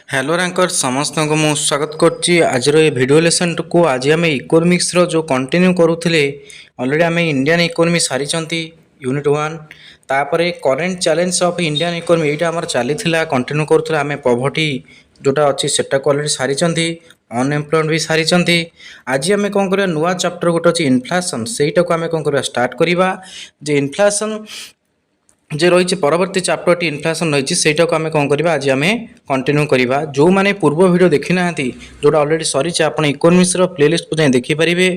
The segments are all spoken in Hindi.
हेलो रैंकर समस्त को मु स्वागत करछि आज भिडियो लेसन को आज आम इकोनॉमिक्स रो जो कंटिन्यू करूथिले ऑलरेडी आम इंडियन इकोनॉमी सारी यूनिट 1 तापर current challenge of Indian economy एटा हमर चलीथिला कंटिन्यू करूथिला आम पॉवर्टी जोटा अछि सेटा को ऑलरेडी सारी अनएम्प्लॉयमेंट भी सारी आज आम कौन करबा नुआ चैप्टर गोटे अछि इन्फ्लेशन सेटा को आम कौन करबा स्टार्ट करबा जे इन्फ्लेशन जे रही परवर्ती चैप्टर इन्फ्लेशन रही सेटा को आम कौन करबा आज आम कंटिन्यू करबा जो माने पूर्व वीडियो देखि नाहंती जोटा ऑलरेडी सरी आपण इकोनॉमिक्स रो प्लेलिस्ट को जाय देखि परिबे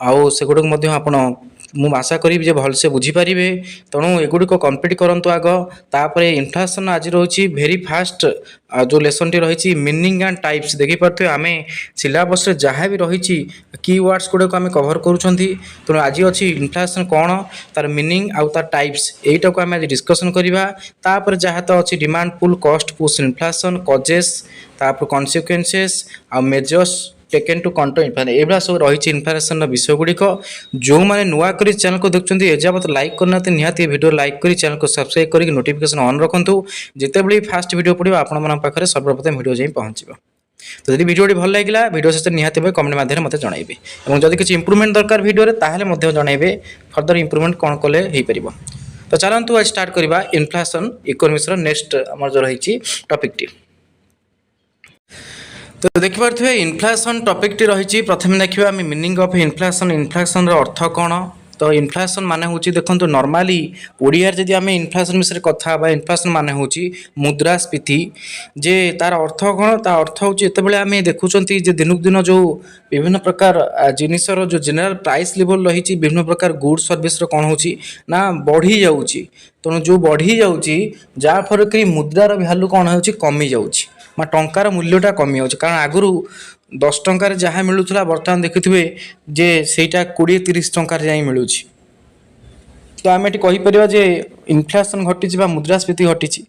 आउ से गुडक मध्ये आपण मु आशा करी जे भल से बुझी परिबे तणु एगुडी को कंप्लीट करंतु आगो तापरे इन्फ्लेशन आज रही भेरी फास्ट जो लेसन टी रही मीनिंग एंड टाइप्स देखि परथे आमे सिलेबस रे जहाँ भी रही कीवर्ड्स गुडक आमे कवर करूछंती तणु आज अछि इन्फ्लेशन कोन तार मीनिंग आउ तार टाइप्स एटा को आमे आज डिस्कशन करिबा तापर जहाँ तो अछि demand pull cost push inflation causes तापर कॉन्सिक्वेंसेस आ measures taken to control inflation एबा सब रही इन्फ्लेशन विषय गुड़िक जो मैंने नुआ कर चैनल को देखते एजावत लाइक करना निहाती वीडियो लाइक कर चैनल को सब्सक्राइब कर नोटिफिकेशन ऑन रखु जिते बड़े फास्ट वीडियो पड़ो आपंखे सर्वप्रथम वीडियो जाए पहुँचो तो जब वीडियो भल लगे वीडियो शेष निहाती भाई कमेंट माध्यम मत जनइबे और जब किसी इंप्रूवमेंट दरकार वीडियो ताहले जनइबे फर्दर इंप्रूवमेंट कौन कले हो पार तो चलतु आज स्टार्ट करवा इन्फ्लेशन इकोनॉमिक्स नेक्स्ट आम जो रही टॉपिक टी तो देखिपे इन्फ्लेशन टॉपिक टी रही प्रथम देखा मीनिंग ऑफ इन्फ्लेशन इन्फ्लेशन अर्थ कौन तो इन्फ्लेशन माने होची देखंतु नॉर्मली ओडिया जदि आमे इन्फ्लेशन विषय कथा बा इन्फ्लेशन माने होची मुद्रास्फीति जे तार अर्थ कौन ता अर्थ होची एतबेले आमे देखुचंती जे दिनुक दिन जो विभिन्न प्रकार जिनिसर जो जनरल प्राइस लेवल रही विभिन्न प्रकार गुड्स सर्विस रो कौन होची ना बढ़ी जाउची तणु जो बढ़ी जाउची जा फर कि मुद्रार वैल्यू कौन होची कमी जाउची मा टंकार मूल्यटा कमी जाउची कारण आगुरु 10 टंकार जहाँ मिलूला बर्तमान देखुए जे सेटा 20-30 टंकार जाए मिलूँ तो आम ये कहीपर जे इन्फ्लेशन घटी मुद्रास्फीति घटी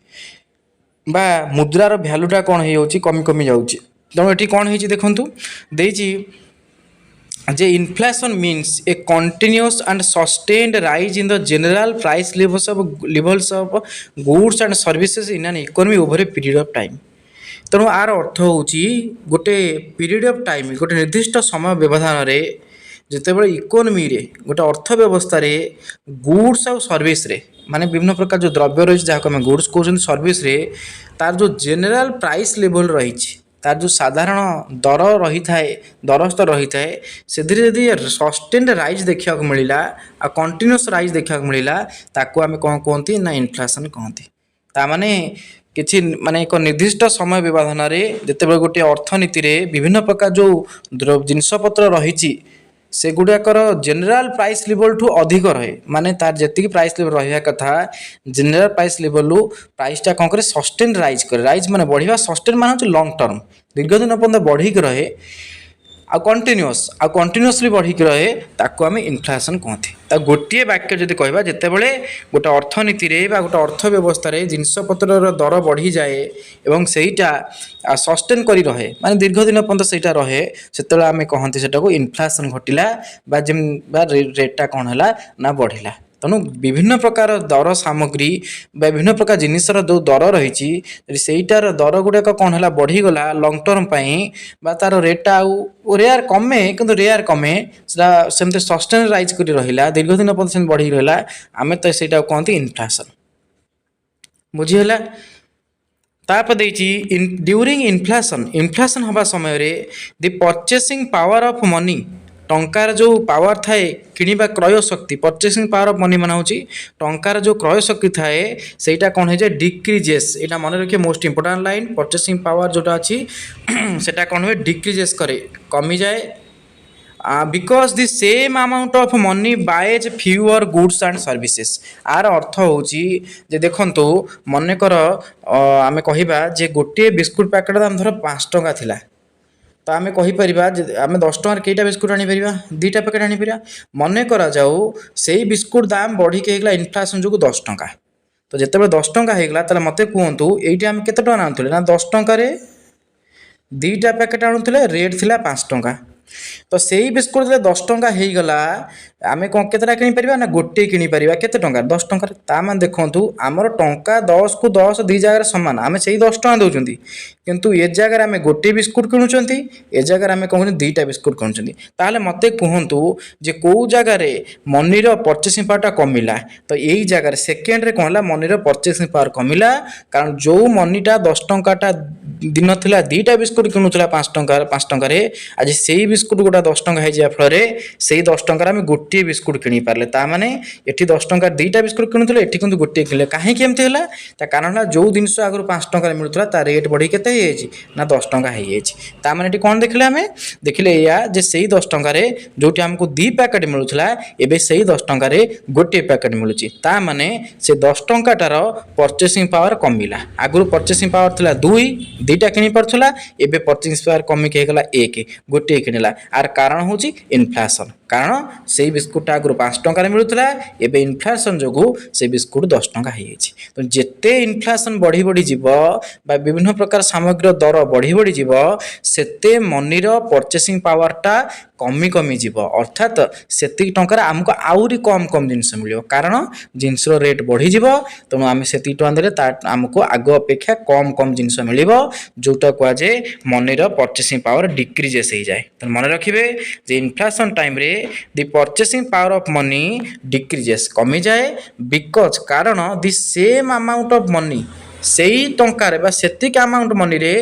बा मुद्रार भैल्यूटा कौन हो कमी कमी जाऊँगी तेणु ये कौन हो देखु जे inflation means a continuous and sustained rise in the general price levels of goods and services in an economy over a period of time तेणु आर अर्थ होची गोटे पीरियड ऑफ टाइम गोटे निर्दिष्ट समय व्यवधान रे जितेबाला इकोनॉमी रे गोटे अर्थ व्यवस्था रे गुड्स और सर्विस रे माने विभिन्न प्रकार जो द्रव्य रही जहाँ को गुड्स कहते सर्विस रे तार जो जनरल प्राइस लेवल रही तार जो साधारण दर रही थाए दरस्थ रही थाए से जदि सस्टेन्ड राइज देखा मिलला आ कंटिन्यूअस राइज देखा मिलला ताको आमे कौन कहते ना इन्फ्लेशन कहते तामाने किछि माने एक निर्दिष्ट समय व्यवधान रे जेतेबेले गोटे अर्थनीति रे विभिन्न प्रकार जो जिनसपत्र रही से गुड़ाकर जनरल प्राइस लेवल ठू अधिक रहे माने तार जेतिकी प्राइस लेवल रहा कथा जनरल प्राइस लेवल प्राइसटा कौन करे सस्टेन राइज करे राइज माने बढ़िया सस्टेन माने लॉन्ग टर्म दीर्घ दिन पर्यंत बढ़िक रहे आ कंटिन्यूअसली बढ़िक रहे ताको आमे इन्फ्लेशन कहते ता गोटे वाक्य जदि कहबा जेतेबेले गोटे अर्थनीति रे बा गोटे अर्थ व्यवस्था रे जिनसपत्रर दर बढ़ी जाए एवं सेटा सस्टेन करी रहे माने दीर्घ दिन पर्यंत सेटा रहे सेतेबेले आमे कहंती सेटा को इन्फ्लेशन घटिला बा रेटटा कौन हैला ना बढ़िला तेणु विभिन्न प्रकार दर सामग्री विभिन्न प्रकार जिनसर जो दर रही सेटार दर गुड़ाक कौन है बढ़ीगला लंग टर्म बा तार रेटा आउ रेयर कमे कि रेयर कमे सेमती सस्टेन राइज कर रहा दीर्घ दिन पर्यटन बढ़ी रहा आम तो से कहते इन्फ्लेशन बुझीगला तापर ड्यूरिंग इन्फ्लेशन हवा समय the purchasing power of money टंकार जो पावर थाए किणवा क्रय शक्ति परचेसिंग पावर ऑफ मनी मान होची टंकार जो क्रय शक्ति थाए सेटा कौन हो जाए डिक्रीजेस यहाँ मन रखिए most important line purchasing power जोटा अच्छी सेटा कौन हुए डिक्रीजेस करे कमी जाए because the same amount of money buys fewer goods and services आर अर्थ होची जे देखंतु मनकर आमे कहिबा जे गोटे बिस्कुट पैकेट दाम धर 5 टंका थिला तो आम कहीपर आम 10 टंकार कईटा बिस्कुट आनीपर 2टा पैकेट आनीपर मन करा जाऊ से बिस्कुट दाम बढ़ी के इन्फ्लेशन जो 10 टंका तो जिते 10 टंका होगा ताले मत कहतु ये आम केते टंका आनुले ना 10 टंकार 2टा पैकेट आणुले रेट थिला 5 टंका तो सेई बिस्कुट जो 10 टंका ହେଇଗଲା आमे कौन केतटा किनी परिबा ना गोटे किनी परिबा केते टंका 10 टंका ता मान देखंतु हमर टंका 10 को 10 दी जगह समान आमे सेई 10 टंका दउचंती किंतु ए जगह आमे गोटे बिस्कुट किनुचंती ए जगह आमे कहउनी दुईटा बिस्कुट किनुचंती ताले मते कहंतु जे को जगह रे मनी रो परचेसिंग पावर टा कमिला तो एई जगह रे सेकेंड रे कहला मनी रो परचेसिंग पावर कमिला कारण जो मनीटा 10 टंका टा दिन थिला दुईटा बिस्कुट किनुथला 5 टंका रे आज सेई बिस्कुट गोटा 10 टंका हे जा फल रे सेई 10 टंका आमे गोटे बिस्कुट किनी पारले ता माने एठी 10 टंका दुईटा बिस्कुट किनुथले एठी किंतु गोटे किनले काहे केमते होला ता कारण होला जो जिंस आगु 5 टंका रे मिलुथला ता रेट बढ़ी केते हे छी ना 10 टंका हे छी ता माने एठी कोन देखले आमे देखले या जे सेई 10 टंका रे जोटी हमको 2 पैकेट मिलुथला एबे सेई 10 टंका रे गोटे पैकेट मिलुची ता माने से 10 टंका टार परचेसिंग पावर कमिला आगु परचेसिंग पावर थिला 2 दुईटा किनी परथला एबे परचेसिंग पावर कमी के गेला 1 गोटे किनला आर कारण होची इन्फ्लेशन कारण से बिस्कुट आगु 5 टंका मिलूला एबे इन्फ्लेशन जोगु से बिस्कुट 10 टंका हो तो जिते इन्फ्लेशन बढ़ी बढ़ी जीव बा विभिन्न प्रकार सामग्री दर बढ़ी बढ़ी जीव सेते मनीर परचेसिंग पावरटा कमी कमी जीव अर्थात सेति टंकार आमको आउरी कम कम जिनस मिलियो कारण जिनस रेट बढ़ी जीव तेणु आम से टंका देले आमको आग अपेक्षा कम कम जिनस मिलिबो जोटा कह जाए मनीर परचेसिंग पावर डिक्रीजेस हो जाए तो मन रखिए जे इन्फ्लेशन टाइम रे the purchasing power of money decreases कमी जाए बिकज कारण the same amount of money सेई टंकार बा सेतिक अमाउंट मनी रे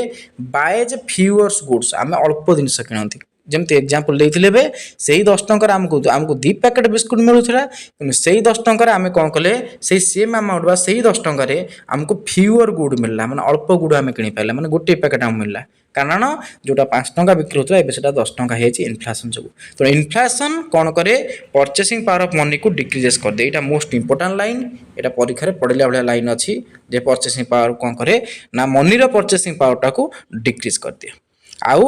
बायज फ्यूअर्स गुड्स आम अल्प जिनस किणती जमती एग्जांपल देइथिले बे सेही 10 टंका हमको 2 पैकेट बिस्कुट मिलुथला किनु सेही 10 टंका आमे कोन कले सेही सेम अमाउंट बा सेही 10 टंका रे हमको फ्यूअर गुड मिलला माने अल्प गुड आमे किनि पाइला माने गोटे पैकेट हम मिलला कारण जोटा 5 टंका बिक्री होतला एबे सेटा 10 टंका हेची इन्फ्लेशन जो तो इन्फ्लेशन कोन करे परचेसिंग पावर ऑफ मनी को डिक्रीजेस कर दे एटा मोस्ट इंपोर्टेंट लाइन एटा परीक्षा रे पढिला बढिया लाइन अछि जे परचेसिंग पावर कोन करे ना मनी रो परचेसिंग पावर टा को डिक्रीज कर दे आउ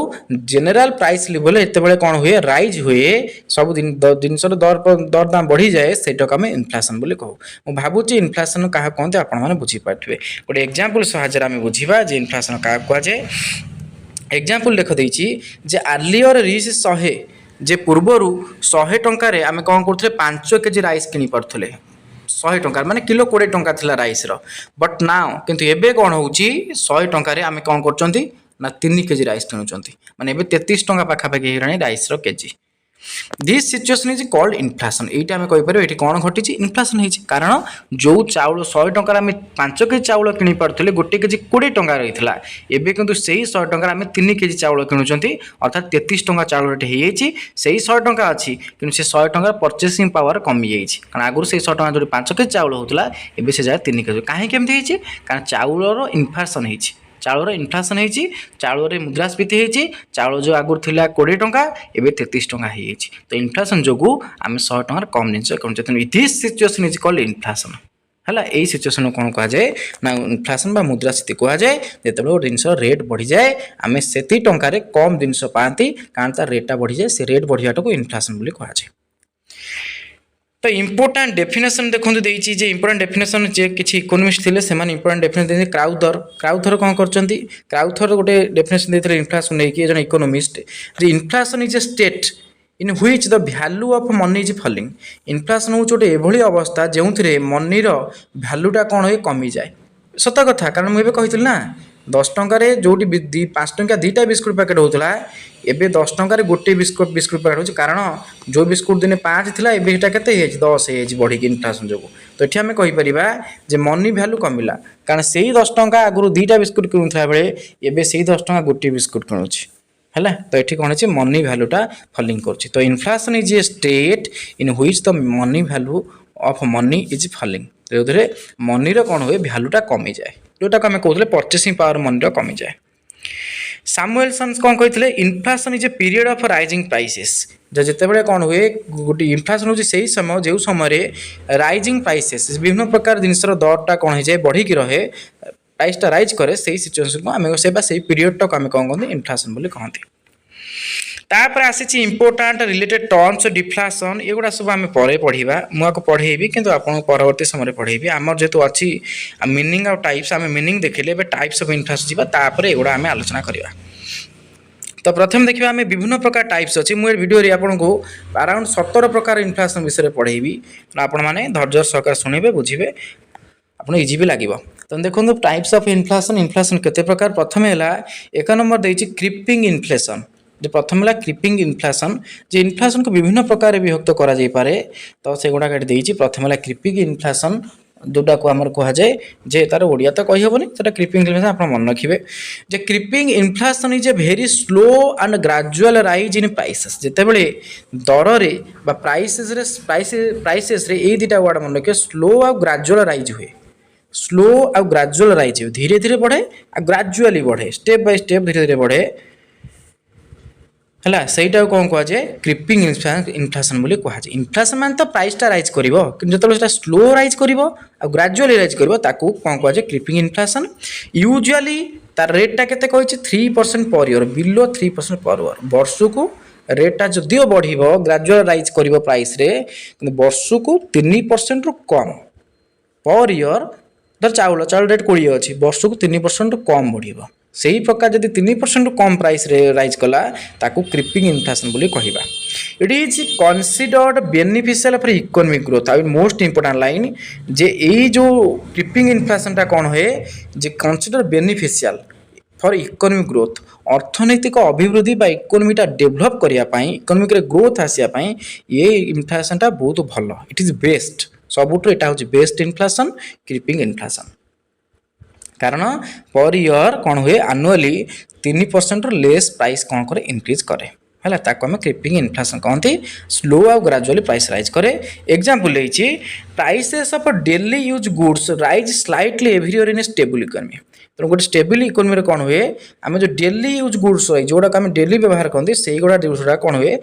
जनरल प्राइस लेवल एते बेले कोन हुए राइज हुए सब दिन जिनसर दर दाम बढ़ी जाए सेटक आम इन्फ्लेशन बोली कहू मु भाबुची इन्फ्लेशन कहा कहते आपण माने बुझी पाठवे गोटे एग्जांपल सहायता आम बुझीबा जे इन्फ्लेशन कहा कह जाए एग्जांपल देख देइची जे अर्लियर रिस 100 जे पूर्वरु 100 टंका रे आम कोन करथले 5 केजी राइस किनी पड़थले 100 टंका माने किलो 20 टंका थिला राइस रो बट नाउ किंतु एबे कोन होउची 100 टंका रे आम कोन करचंती ना 3 केजी राइस किनुचंती माने एबे 33 टंका पाखा पाखी हेरानी राइस रो KG this situation is called inflation एटा हमें कहि परबे एठी कोन घटिची इन्फ्लेशन हेची कारण जो चाउल 100 टंका रे 5 केजी चाउल किनि पड़थले गोटे केजी 20 टंका रहितला एबे किंतु सेही 100 टंका रे 3 केजी चाउल किनुचंती अर्थात 33 टंका चाउल रेट हेची सेही 100 टंका अछि किंतु से 100 टंका परचेसिंग पावर कमी जाईची कारण आगुर से 100 टंका जो 5 केजी चाउल होतला एबे से जाय 3 केजी काहे केमथि हेची कारण चाउल रो इन्फ्लेशन हेची चाउल इन्फ्लेशन होती चाउल मुद्रास्फीति होती चाउल जो आगुरी थिला 20 टंका एबे 33 टंका हो तो इन्फ्लेशन जो आम 100 टंकार कम जिन करूँ this situation is called inflation है यही सिचुएशन कौन कह जाए ना इन्फ्लेशन बा मुद्रास्फीति कह जाए जो गोटे जिनस रेट बढ़ी जाए आम से टंकार कम जिनस पाती कारण तार रेटा बढ़ी जाए से रेट बढ़िया को इन्फ्लेशन बोली कह जाए तो इंपोर्टेंट डेफिनेशन देखो देइछि जे इंपोर्टेंट डेफिनेशन जे किछि इकोनॉमिस्ट थिले से माने इंपोर्टेंट डेफिनेशन देइ क्राउथर कोन करचंती क्राउथर गोटे डेफिनेशन देइथिले इन्फ्लेशन नै कि जन economist J inflation is a state in which the value of money is falling inflation हो गोटे एभली अवस्था जेउथिरे मनी रो वैल्यूटा कोन होय कमी जाए सत कथा कारण मुबे कहितल ना 10 टंका जोटी 5 टंका 2टा बिस्कुट पैकेट होता एबे 10 टंका गोटे बिस्कुट पैकेट हो कारण जो बिस्कुट दिन 5 थिला एबे एटा केते हे 10 हे बढ़ी इन्फ्लेशन जो तो ये आम कहीपर जे मनी भैल्यू कमिला कारण से ही 10 टंका आगु 2टा बिस्कुट किणुला बेले एबे से 10 टंका गोटे बिस्कुट किणुची है तो ये कौन है मनी भैल्यूटा फॉलिंग कर तो inflation is A state in which the money value of money is falling जो मनी कौन हुए भैल्यूटा कमी जाए जोटा आम कहते परचेसिंग पावर मनी कमी जाए सामुएलसन कौन कहते inflation is A period of rising prices जिते बड़े कौन हुए गोटे इन्फ्लेशन हो समय जो समय राइजिंग प्राइसेस विभिन्न प्रकार जिनसर दरटा कौन हो जाए बढ़ी रहे प्राइसटा राइज करे से सिचुएशन को आम से पीरियड टाक आम कौन कहते इन्फ्लेशन बोली कहते तापर आसी इंपोर्टाट रिलेटेड टर्म्स डिफ्लेशन एगुड़ा सब आम पर पढ़ा मुझे पढ़ेबी किंतु आपको परवर्ती समय पढ़ेबी आमर जेतु अच्छी मीनिंग आउ टाइप्स आम मीनिंग देखिले टाइप्स ऑफ इन्फ्लेशन जीवा तापर एगुड़ा आम आलोचना करवा तो तो प्रथम देखिए आम विभिन्न प्रकार टाइप्स अच्छी मुझे भिडियो आपको अराउंड 17 प्रकार इन्फ्लेशन विषय में पढ़ेबी आपण मैंने धैर्य सहकार शुणे बुझे आपको इजी भी लगे। तो देखो टाइप्स ऑफ इन्फ्लेशन इन्फ्लेशन केते प्रकार प्रथम है एक नंबर देती क्रिपिंग इन्फ्लेशन जो प्रथम है क्रिपिंग इन्फ्लेशन जो इन्फ्लेशन को विभिन्न प्रकार विभक्त करे तो से गुड़ा देती प्रथम है क्रिपिंग इन्फ्लेशन जोटा को आमर कहुए जे तार ओडिया तो कही हेनी से क्रिपिंग इन्फ्लेशन आप मन रखिए जे creeping inflation is a very slow and gradual rise in prices जितेबले दर रे प्राइसेस रे ये दुटा वर्ड मन रखिए स्लो आ ग्राजुअल राइज हुए स्लो आ ग्राजुअल राइज हुए धीरे धीरे बढ़े आ ग्राजुअली बढ़े स्टेप बाय स्टेप धीरे धीरे बढ़े है सहीटा कौन कहुए क्रिपिंग इन्फ्लेशन बोली कहुए इन्फ्लेशन मान तो प्राइसटा राइज कर जो स्लो राइज कर ग्राजुअली राइज कर कौन कहुए क्रिपिंग इन्फ्लेशन यूजुअली तार रेटा के 3% per year below 3% per year वर्ष को रेटा जदिव बढ़ ग्राजुअल राइज कर प्राइस रे वर्ष को 3% रु कम पर ईयर धर चाउल रेट 20 अच्छी वर्ष को 3% कम बढ़ से ही प्रकार जब 3% कम प्राइस रे राइज कला ताकू क्रिपिंग इन्फ्लेशन बोली कहबा it is considered beneficial for economic growth आई मोस्ट इंपोर्टेंट लाइन जे यही जो क्रिपिंग इन्फ्लेशन टा कौन हुए जे consider beneficial for economic growth अर्थनैतिक अभिवृद्धि बा इकोनॉमीटा डेभलप करने इकोनॉमिक ग्रोथ आसापी ये इन्फ्लेशन टा बहुत भल इट इज बेस्ट सबुठ यहाँ हूँ बेस्ट इन्फ्लेशन क्रिपिंग इन्फ्लेशन कारण पर ईयर कौन हुए आनुअली 3% लेस प्राइस कौन करे इंक्रीज करे है आम क्रिपिंग इन्फ्लेशन कहते स्लो आ ग्राजुअली प्राइस राइज करे एग्जांपल लेछि prices of daily use goods rise slightly every year in a stable economy तो गोटे स्टेबल इकोनॉमी कौन हुए आम जो डेली यूज गुड्स रही जोड़ा आम डेली व्यवहार करते से गुड़ा कौन हुए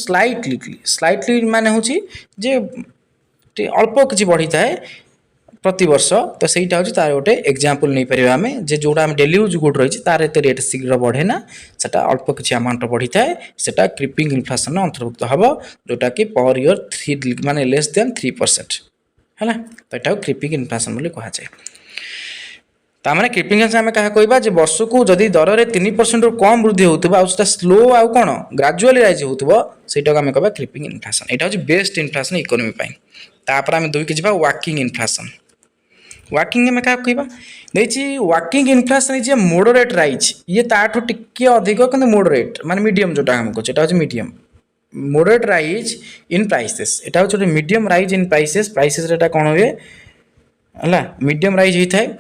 स्लाइटली माने हूँ जे अल्प किसी बढ़ी थाए प्रति वर्ष तो सहीटा हूँ तार गोटे एग्जांपल नहीं पारे आम जे जोड़ा आम डेली यूज गुड रही तार एत रेट शीघ्र बढ़े ना सेटा अल्प किसी अमाउंट बढ़ी थाए सेटा क्रिपिंग इन्फ्लेशन अंतर्भुक्त हम जोटा कि पर ईयर 3 माने लेस देन 3% है तो यहाँ क्रिपिंग इन्फ्लेशन बोली कहुए ताने क्रिपिंग इन्फ्लेशन आम क्या कहवा वर्ष को जदि दर में 3% कम वृद्धि होता स्लो आउ कौन ग्राजुअली राइज होटा आम कह क्रिपिंग इन्फ्लेशन यहाँ हूँ बेस्ट इन्फ्लेशन इकोनॉमी तापर आम दुई की वर्किंग इन्फ्लेशन वर्किंग में क्या कहवा देखिए working inflation is A moderate rise ये ताठू टिके अधिक कि मॉडरेट माने मीडियम जोटा हम कहे हूँ medium moderate rise in prices यहाँ हूँ मीडियम राइज इन प्राइसेस रेटा कौन हुए है मीडियम राइज होता है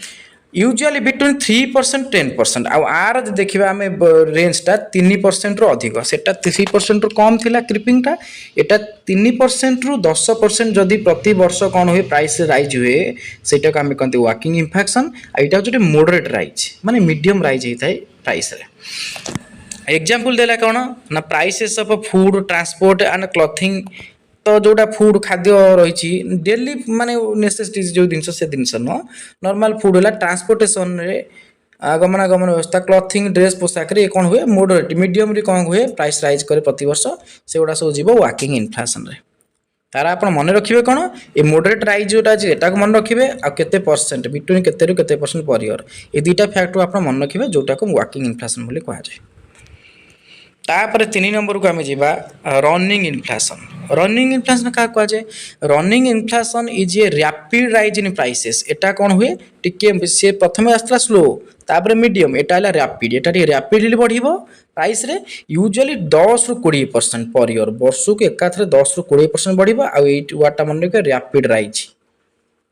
यूजुअली बिटवीन 3% 10% आर देखा आम रेंजटा 3% रु अधिक सेटा 3% रु कम थिला क्रिपिंगटा एटा 3% रु 10% जदि प्रति वर्ष कौन हुए प्राइस राइज हुए सेटा आम कहते वर्किंग इन्फ्लेशन यहाँ हूँ मॉडरेट राइज माने मीडियम राइज होता है प्राइस रे एग्जांपल देला कौन ना prices of food transport and clothing तो जोटा फूड खाद्य रही डेली माने नेसेसिटी जो जिन से जिनस नुह नॉर्मल फूड है ट्रांसपोर्टेशन रे गमनागमन व्यवस्था क्लॉथिंग ड्रेस पोशाक ये कौन हुए मॉडरेट मीडियम रे कौन हुए प्राइस राइज करे प्रति वर्ष से गुड़ा सब जीव वर्किंग इन्फ्लेशन रे तार आप मन रखिए कौन ये मॉडरेट राइज जोटा एटा को मन रखिए आते परसेंट बिटवीन केते परसेंट पर ईयर ये दुईटा फैक्ट आप मन रखिए जोटा को वर्किंग इन्फ्लेशन बोली कहुए तापर 3 नंबर को आम जा रनिंग इन्फ्लेशन क्या कहुए running inflation is a rapid rise in prices एटा कौन हुए टिके सी प्रथम आसला स्लो तापर मीडियम एटा है रैपिड एटा रैपिडली बढ़ प्राइस रे यूजुअली 10 रु 20% पर ईयर वर्ष को एकाथरे 10 रु 20% बढ़ आटा मन रखिए रैपिड राइज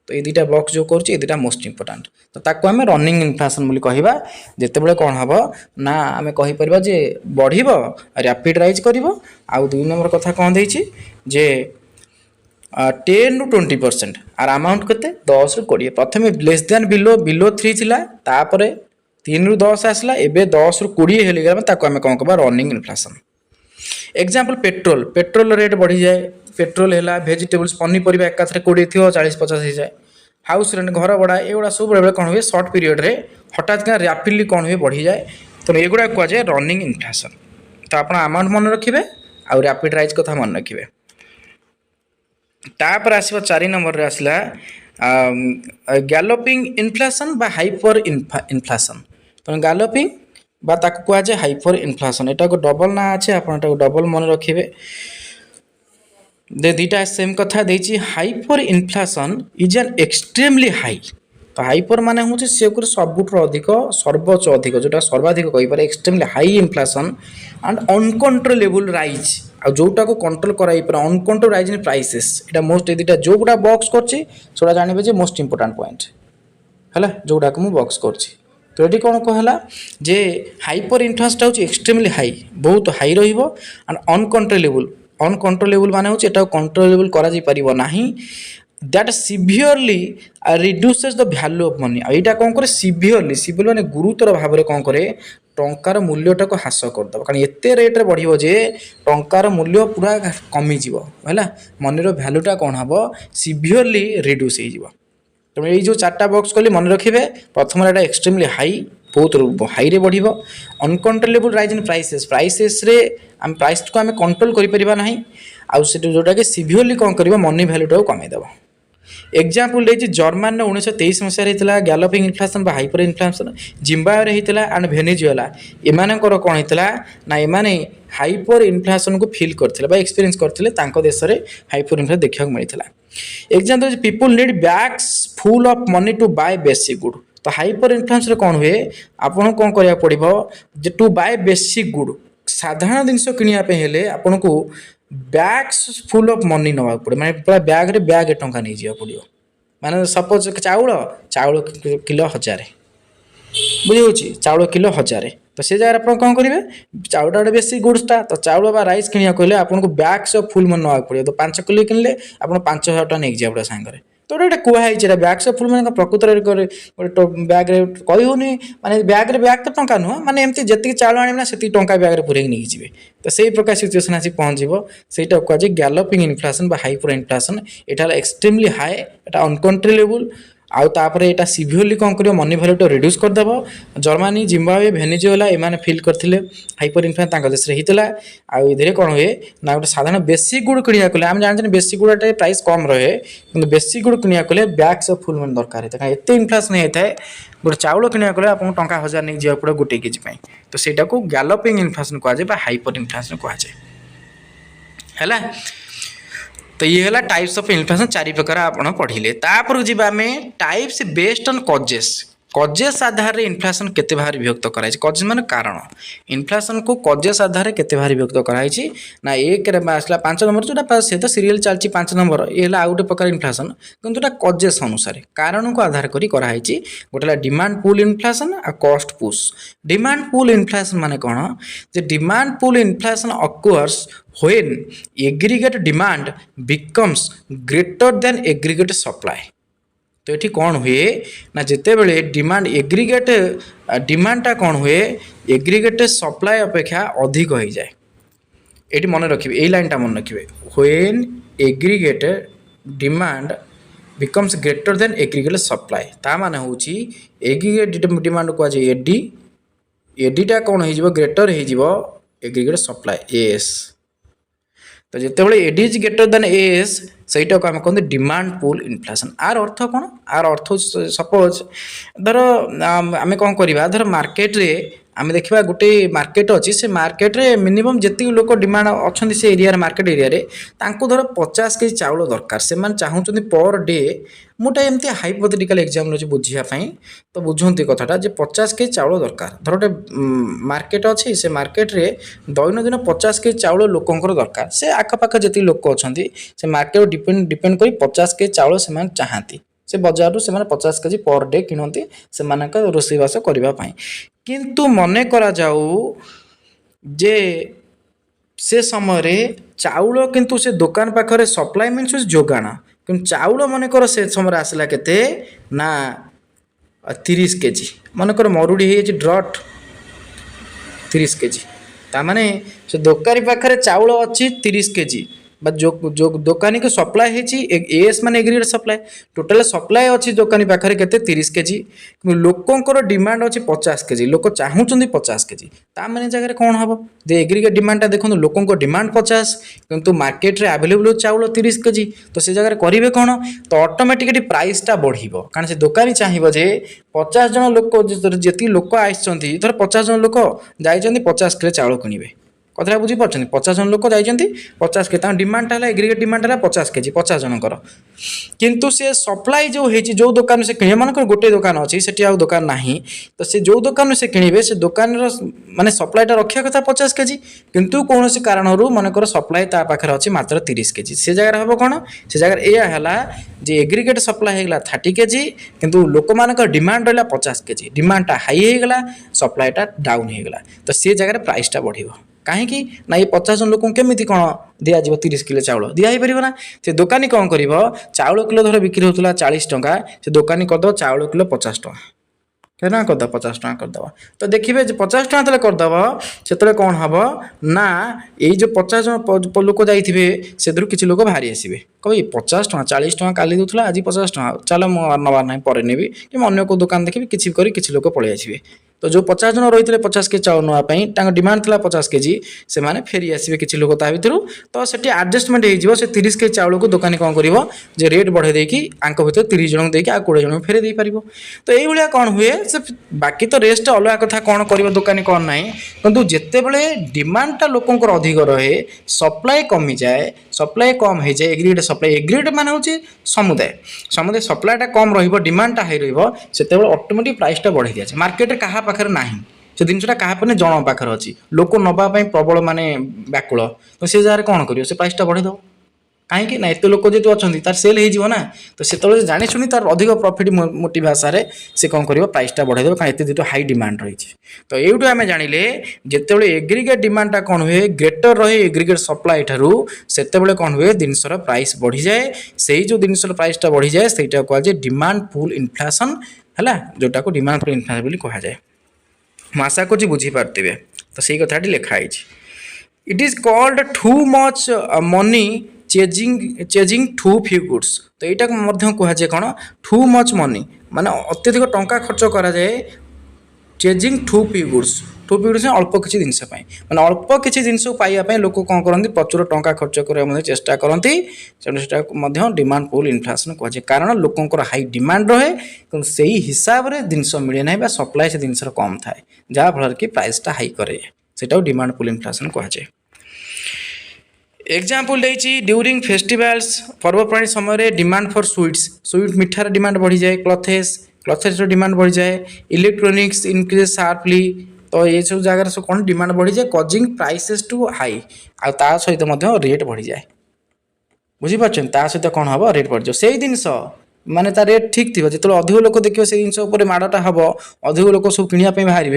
तो ये दुटा बॉक्स जो करुँचे दुटा मोस्ट इंपोर्टेंट तो ताको आम रनिंग इन्फ्लेशन बोली कहवा जितेबाला कौन हम ना आम कहीपर जे बढ़ रैपिड राइज कर आउ 2 नंबर कथा कौन देछि जे 10 रु 20% आर अमाउंट केते 10 रु 20 प्रथम लेस देन बिलो 3 थिला तापर 3 रु 10 आसला एबे 10 रु 20 हेली गला ताको आम कौन कहबा running inflation example petrol rate बढ़ी जाए पेट्रोल है भेजिटेबल्स पनीपरिया एकाथरे 20 थी 40-50 हो जाए हाउस रेंट घर भड़ा एगुड़ा सब बेले कौन हुए सर्ट पीरियड रे हठात क्या रैपिडली कौन हुए बढ़ी जाए तो एगुड़ा कहुए रनिंग इन्फ्लेशन तो आप अमाउंट मन रखिए आउ रैपिड राइज कथा मन रखिए तापर आसवा 4 नंबर रे आसला गैलोपिंग इन्फ्लेशन बा हाइपर इन्फ्लेशन तो गैलोपिंग बा ताको कुआ जाए हाइपर इन्फ्लेशन। एटा को डबल ना अच्छे आप डबल मन रखिए। दे दीटा सेम कथा देछि hyper inflation is an extremely high. तो हाइपर माने हूँ सी सबुठ अधिक सर्वोच्च अधिक जोटा सर्वाधिक कहीपर extremely high inflation and uncontrollable rise आ जोटा को कंट्रोल कराई पर अनकंट्रोल राइज इन प्राइसेस। एटा मोस्ट एटा जो गुडा बॉक्स करछि सोडा जानिबे जे मोस्ट इंपोर्टेंट पॉइंट है जोटा को मु बॉक्स करछि। तो ये कौन कहला जे हाइपर इन्फ्लेशन हूँ एक्सट्रीमली हाई बहुत हाई रहिबो एंड अनकंट्रोलेबल। अनकंट्रोलेबल माने होछि एटा कंट्रोलेबल करा जाई परिबो नाही that severely reduces the value of money. एटा कौन करे सीवियरली सीवियर माने गुरुतर भाव में कौन करे टंकार मूल्यटा को ह्रास करदे कारण एते रेट रे बढ़िबो जे टंकार मूल्य पूरा कमी जिवो हैला मनी रो वैल्यूटा कौन हबो सीवियरली रिड्यूस हो जिवो। तेणु ये जो चार्टा बॉक्स कहली मन रखिए प्रथम एटा एक्सट्रीमली हाई बहुत हाई रे बढ़िबो uncontrollable rise in prices prices रे हम प्राइस को आम कंट्रोल करि परिबा नाही आउ से जोटा कि सीवियरली कौन करिबो मनी वैल्यूटा कमे देबो। एग्जांपल देछि जर्मन ने 1923 मसिया हेतिला गैलोपिंग इन्फ्लेशन बा हाइपर इन्फ्लेशन जिम्बाब्वे हेतिला एंड वेनेजुएला एमानकर कोन हेतिला ना एमाने हाइपर इन्फ्लेशन को फील करथिले बा एक्सपीरियंस करथिले तांको देश रे हाइपर इन्फ्लेशन देखिया मिलिथिला। Example people need bags full of money to buy basic good. तो हाइपर इन्फ्लेशन कौन हुए आपन कौन करिया पड़िबो जे टू बाय बेसिक गुड साधारण जिनस किनिया पे हेले आपन को बैग्स फुल ऑफ मनी नवा पड़े माने पूरा बैग रे बैग टंका नहीं जिया पड़ियो माने सपोज चाउल चाउल किलो 1000 बुझी चाउल किलो 1000 तो से जगह आप कौन करेंगे चाउल गोटे बेसी गुड्सटा तो चाउल बा राइस किनिया कहले आपको बैग्स ऑफ फुल मन नवा पड़े तो 5 किलो किनले आप 5000 टका नहीं जाए सांगे तो गोटे कहई बैग्स ऑफ फुल मैंने प्रकृत बैग कही होनी माने बैग रे बैग तो टंका नुह माने एमती जी चाउल आना से टंका बैग रे पूरे नहीं जी तो सही प्रकार सिचुएसन आसी पहुँचो सहीटा कहुए गैलोपिंग इन्फ्लेशन बा हाइपर इन्फ्लेशन एटा एक्सट्रीमली हाई एटा अनकंट्रोलेबल आउ तापर एटा सीवियरली कौन करियो मनी वैल्यू रिड्यूस करदेव। जर्मनी जिम्बाब्वे वेनेजुएला एमाने फील करथिले हाइपर इन्फ्लेशन तांको देश रे हितला आउ इधरे कौन हुए ना गोटे साधारण बेसिक गुड किनिया कले आम जानते बेसिक गुड प्राइस कम रहे कि बेसिक गुड किनिया कले बैग्स ऑफ फुल मन दरकार होता है एते इन्फ्लेशन होता है गोटे चाउल किनिया कले आपको टंका 1000 नहीं जा पड़े गोटे केजी पाई तो सेटा को गैलोपिंग इन्फ्लेशन कहुए बा हाइपर इन्फ्लेशन कहुए है। तो ये है टाइप्स ऑफ इन्फ्लेशन 4 प्रकार आपन पढ़िले तापर जीवा आम types based on causes causes आधार रे इन्फ्लेशन केते भारी विभक्त कराई कजेस माने कारण इन्फ्लेशन को कजेस आधार रे केते भारी विभक्त कराई ना एक रे आसला 5 नंबर जोटा से तो सीरियल चलची 5 नंबर ये है आउ गोटे प्रकार इन्फ्लेशन किंतु कजेस अनुसार कारण को आधार करी कराई गोटे डिमांड पुल इन्फ्लेशन आ cost push. Demand pull inflation माने कौन जे demand pull inflation occurs when aggregate demand becomes greater than aggregate supply। तो ये कौन हुए ना जिते बड़े डिमांड एग्रीगेट डिमांडटा कौन हुए एग्रीगेट सप्लाई अपेक्षा अधिक हो जाए ये मन रखिए यही लाइनटा मन रखिए when aggregate demand becomes greater than aggregate supply ता माने होची एग्रीगेट डिमांड को आज एडी एडीटा कौन हो ग्रेटर हो एग्रीगेट सप्लाई एएस। तो जिते AD is greater than AS सहीटा को आम कहते डिमांड पुल इन्फ्लेशन आर अर्थ कौन आर अर्थ सपोज धर आम कौन करवा धर मार्केट रे आम देखा गोटे मार्केट अच्छी से मार्केट रे मिनिमम जी लोग डिमांड अच्छा से एरिया मार्केट एरिया रे तांको धर 50 केजी चाउल दरकार से चाहूँ पर डे मोटे एमती हाइपोथेटिकल एग्जाम अच्छे बुझापी तो बुझती कथाटा जे 50 केजी चाउल दरकार धर गोटे मार्केट अच्छी से मार्केट रे दैनंदिन 50 केजी चाउल लोकंर दरकार से आखपाख जी लोक अच्छा से मार्केट डिपेंड कर 50 केजी चाउल से चाहती से बजार से 50 केजी पर डे किणती से रोषेईवास करने किंतु मने करा जाऊ जे से समय चाउल किंतु से दुकान पाखरे सप्लाई मीन्स जोगाण कि चाउल मनकर से समय आसला केते ना 30 केजी मनकर मरुड़ी हो ड्रट 30 केजी तामाने से दोकारी पाखरे चाउल अच्छी 30 केजी बा जो दुकानी को सप्लाय होती एएस मान एग्रीगेट सप्लाय टोटाल सप्लाय अच्छी दुकानी पाखे के 30 केजी लोकंर डिमांड अच्छी 50 केजी लोक चाहूँ 50 केजी मैंने जगह कौन हम एग्रीगेट डिमांडा देखो लोक डिमांड 50 किंतु मार्केट रे अवेलेबल चाउल 30 केजी तो से जगह करेंगे कौन तो ऑटोमेटिकली प्राइसटा बढ़िबो कारण से दुकानी चाहिए जे 50 जन लोक जी लोक आसती धर 50 जन लोक जाइए 50 किलो चाउल किणवे कथा बुझीपार 50 जन लोक जाइए 50 के डिमांडा है एग्रीगेट डिमांडा 50 केजी 50 जनकर किंतु से सप्लाई जो होती जो दुकान से किणे मान गोटे दुकान अच्छी से दुकान ना तो से जो दुकान से किणवे से दुकान माने सप्लाईटा रखा कथा 50 केजी किंतु कौन कारण मनकर सप्लाई पाखे अच्छी मात्र 30 केजी से जगह हम कौन से जगह यह जे एग्रीगेट सप्लाई होगा 30 केजी किंतु लोक मान डिमांड रहा 50 केजी डिमांडा हाई होगा सप्लाईटा डाउन होगा तो सी जगह प्राइसटा बढ़िबो कहीं ना ये 50 जन लोक केमी कौन दिज्व 30 किलो चाउल दिपर ना से दुकानी कौन कर चाउल किलो धर बिक्री होता 40 टंका से दुकानी करदे चाउल किलो 50 टंका क्या करद 50 टंका करदे तो देखिए 50 टंका करदे से कौन हम ना ये जो 50 जन लोक जाइए से किसी लोक बाहरी आसवे कह 50 टंका 40 टंका काली दूसरा आज 50 टंका चलो नबार ना पर नेबी कि अन्य को दुकान देखी किसी लोक पलि आसवे तो जो 50 जन रही 50 के चाउल नापी डिमांड था 50 केजी से माने फेरी आसवे किसी लोक ता भर तो से आडजस्टमेंट हो 30 के चाउल को दुकानी कौन कर रेट बढ़े देकी आंक भर 30 जन देकी 20 जन फेरे दे पार तो ये कौन हुए से बाकी तो रेस्ट अलग कथा कौन कर दुकानी कौन ना किंतु जिते बड़े डिमांडटा लोकंर अधिक रहे सप्लाई कमी जाए सप्लाई कम हो जाए एग्रीगेट सप्लाई एग्रीगेट मान हूँ समुदाय समुदाय सप्लाईटा कम रडिमांडटा हाई रते ऑटोमेटिक प्राइसटा बढ़ी दिया मार्केट क्या पाखे ना से जिनसा क्या जन पाखे अच्छी लोक नापी प्रबल माने व्याकुल तो से जगह कौन कर प्राइसटा बढ़ेद कहीं ना एत लोक जो अच्छा तार सेल हो तो से जाणी शुणी तार अधिक प्रॉफिट मोटिव आशार से कौन कर प्राइसटा बढ़ेद कहीं एत हाई डिमांड रही तो यूँ आम जानिले जिते एग्रीगेट डिमांडटा कौन हुए ग्रेटर रहे एग्रीगेट सप्लाई ठारू से कौन हुए जिनसर प्राइस बढ़ी जाए से जो जिनसर प्राइसटा बढ़ी जाए से कहुए डिमांड पुल इन्फ्लेशन है जोटा को डिमांड पुल इन्फ्लेशन कहुए ମୁଁ आशा କରୁଛି ବୁଝିପାରୁଥିବେ ତ ସେଇ କଥାଟି ଲେଖା ହେଇଛି it is called too much money chasing too few goods तो यहाँ कहुए कौन टू मच मनी माने अत्यधिक टंका खर्च करा जाए चेजिंग टू फ्यू गुड्स अल्प किसी जिनस मैंने अल्प किसी जिनस पाइबा लोक कौन करते प्रचुर टंका खर्च करने चेष्टा करती डिमांड पुल इन्फ्लेशन कहुए कारण लोकंर हाई डिमांड रहे कि से हिसाब से जिनस मिले ना सप्लाई से जिनस कम थाए जहाँफल कि प्राइसटा हाई करे से डिमांड पुल इन्फ्लेशन कहुए एग्जाम्पल देती ड्यूरिंग फेस्टिवल्स पर्वपर्णी समय डिमांड फॉर स्वीट मिठार डिमांड बढ़ी जाए क्लथेस डिमांड बढ़ी जाए इलेक्ट्रोनिक्स इनक्रीज शार्पली तो ये सब जगह सब कौन डिमांड बढ़ी जाए कजिंग प्राइसेस टू हाई आ सहित रेट बढ़ी जाए बुझीपार सहित कौन हम रेट बढ़ जाए से जिनस माने ता रेट ठीक थी जो अधिक लोक देखिए से जिन माड़टा हम अधिक लोक सब किणापी बाहर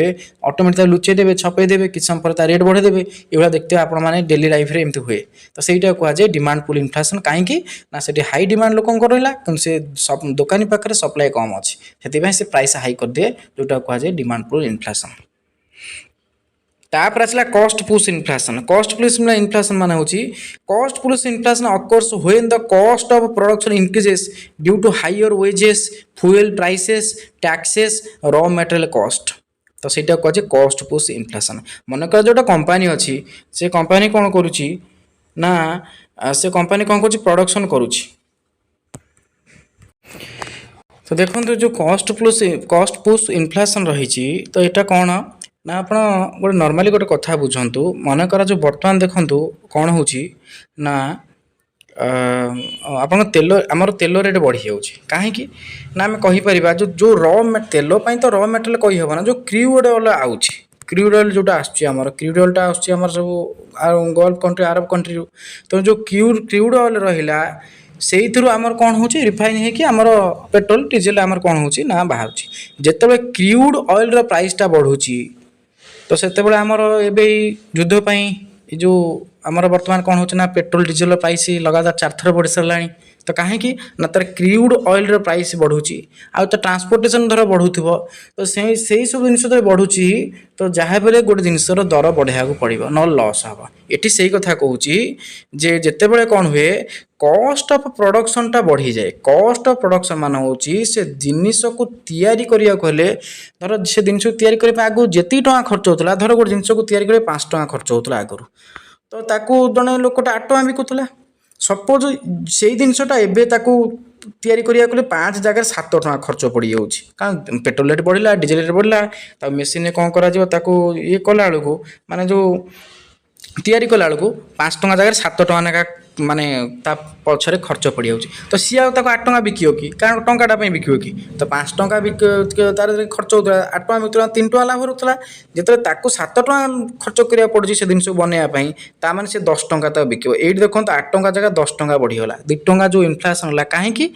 ऑटोमेटिक लुचेई देवे छपे देवे किसी समय पर रेट बढ़ेदेवे ये देखते आप डेली लाइफ रे एमती हुए तो सहीटा कहुए डिमांड पुल इन्फ्लेशन कहीं ना से हाई डिमांड लोक रहा से दुकानी पाखे सप्लाई कम अच्छी से प्राइस हाई कर दिए जोटा कहुए डिमांड पुल इन्फ्लेशन तापर आसला कॉस्ट पुश इन्फ्लेशन मान हूँ cost push inflation occurs when the cost of production increases due to higher wages fuel prices taxes raw material cost तो सहीटा कहुए कॉस्ट पुश इन्फ्लेशन मनकर जोटा कंपनी अच्छी से कंपनी कौन करुच्ची ना से कंपनी कौन कर प्रोडक्शन करुच्ची तो देखो जो कॉस्ट पुश इन्फ्लेशन रही तो यहाँ कौन ना आप गोटे नॉर्मली गोटे कथा बुझंतु मनकर जो बर्तमान देखंतु कौन हो ना आप तेल आमर तेल रेट बढ़ी जाऊँगी कहीं ना आम कहीपर जो जो तेल तो रॉ मटेरियल कही हम ना जो क्रूड ऑयल आउची क्रूड ऑयल जोटा आमर क्रूड ऑयलटा आम सब गल्फ कंट्री अरब कंट्री तो जो क्रूड ऑयल रहा से आमर कौन हो रिफाइन होमर पेट्रोल डीजेल आमर कौन हो ना बाहर जिते क्रूड ऑयल प्राइसटा बढ़ुची तो से आमर एवं युद्धपाई जो आमर बर्तमान कौन हो पेट्रोल डीजेल प्राइस लगातार 4 थर बढ़ी सारा तो कहीं ना तार क्रूड ऑयल प्राइस बढ़ुची आ तो ट्रांसपोर्टेशन धर बढ़ुव तो से सब जिन बढ़ुची तो जहाँ बेले गोटे जिनसर दर बढ़ाया पड़ो न लस हम ये से कथा कहूँ जे जिते बड़े कौन हुए कस्ट ऑफ प्रोडक्शन टा बढ़ी जाए कस्ट ऑफ प्रोडक्शन मान हूँ से जिनिस को तैयारी करिया हेले धर से जिन तैयारी आगु जी टଙ୍କା खर्च होता धर गोटे जिनस को तैयारी 5 टଙ୍କା खर्च होता आगु तो ताकू जड़े लोकटा 8 टଙ୍କା बिकुला सपोज से जिनसटा एवं ताकू तैयारी करिया 5 जगह 7 टଙ୍କା खर्च पड़ जाऊँगी कारण पेट्रोल रेट बढ़ला डीजेल रेट बढ़ला मेसीन कौन कर ये कला बेलू माने जो तैयारी कला बेलू 5 टଙ୍କା जगह 7 टଙ୍କା नाका माने पछरे खर्च पड़ जाऊँगी तो सी आठ टଙ୍କା बिकियो कि कारण टाटा बिकियो कि तो 5 टଙ୍କା तार खर्च होता 8 टଙ୍କା बिकुला 3 टଙ୍କା लाभ रुला जिते 7 टଙ୍କା खर्च करा पड़ी से जिन बनवाई ताने से 10 टଙ୍କା तक बिको ये देखो 8 टଙ୍କା जगह 10 टଙ୍କା बढ़ीगला 2 टଙ୍କା जो इनफ्लेसन है कहीं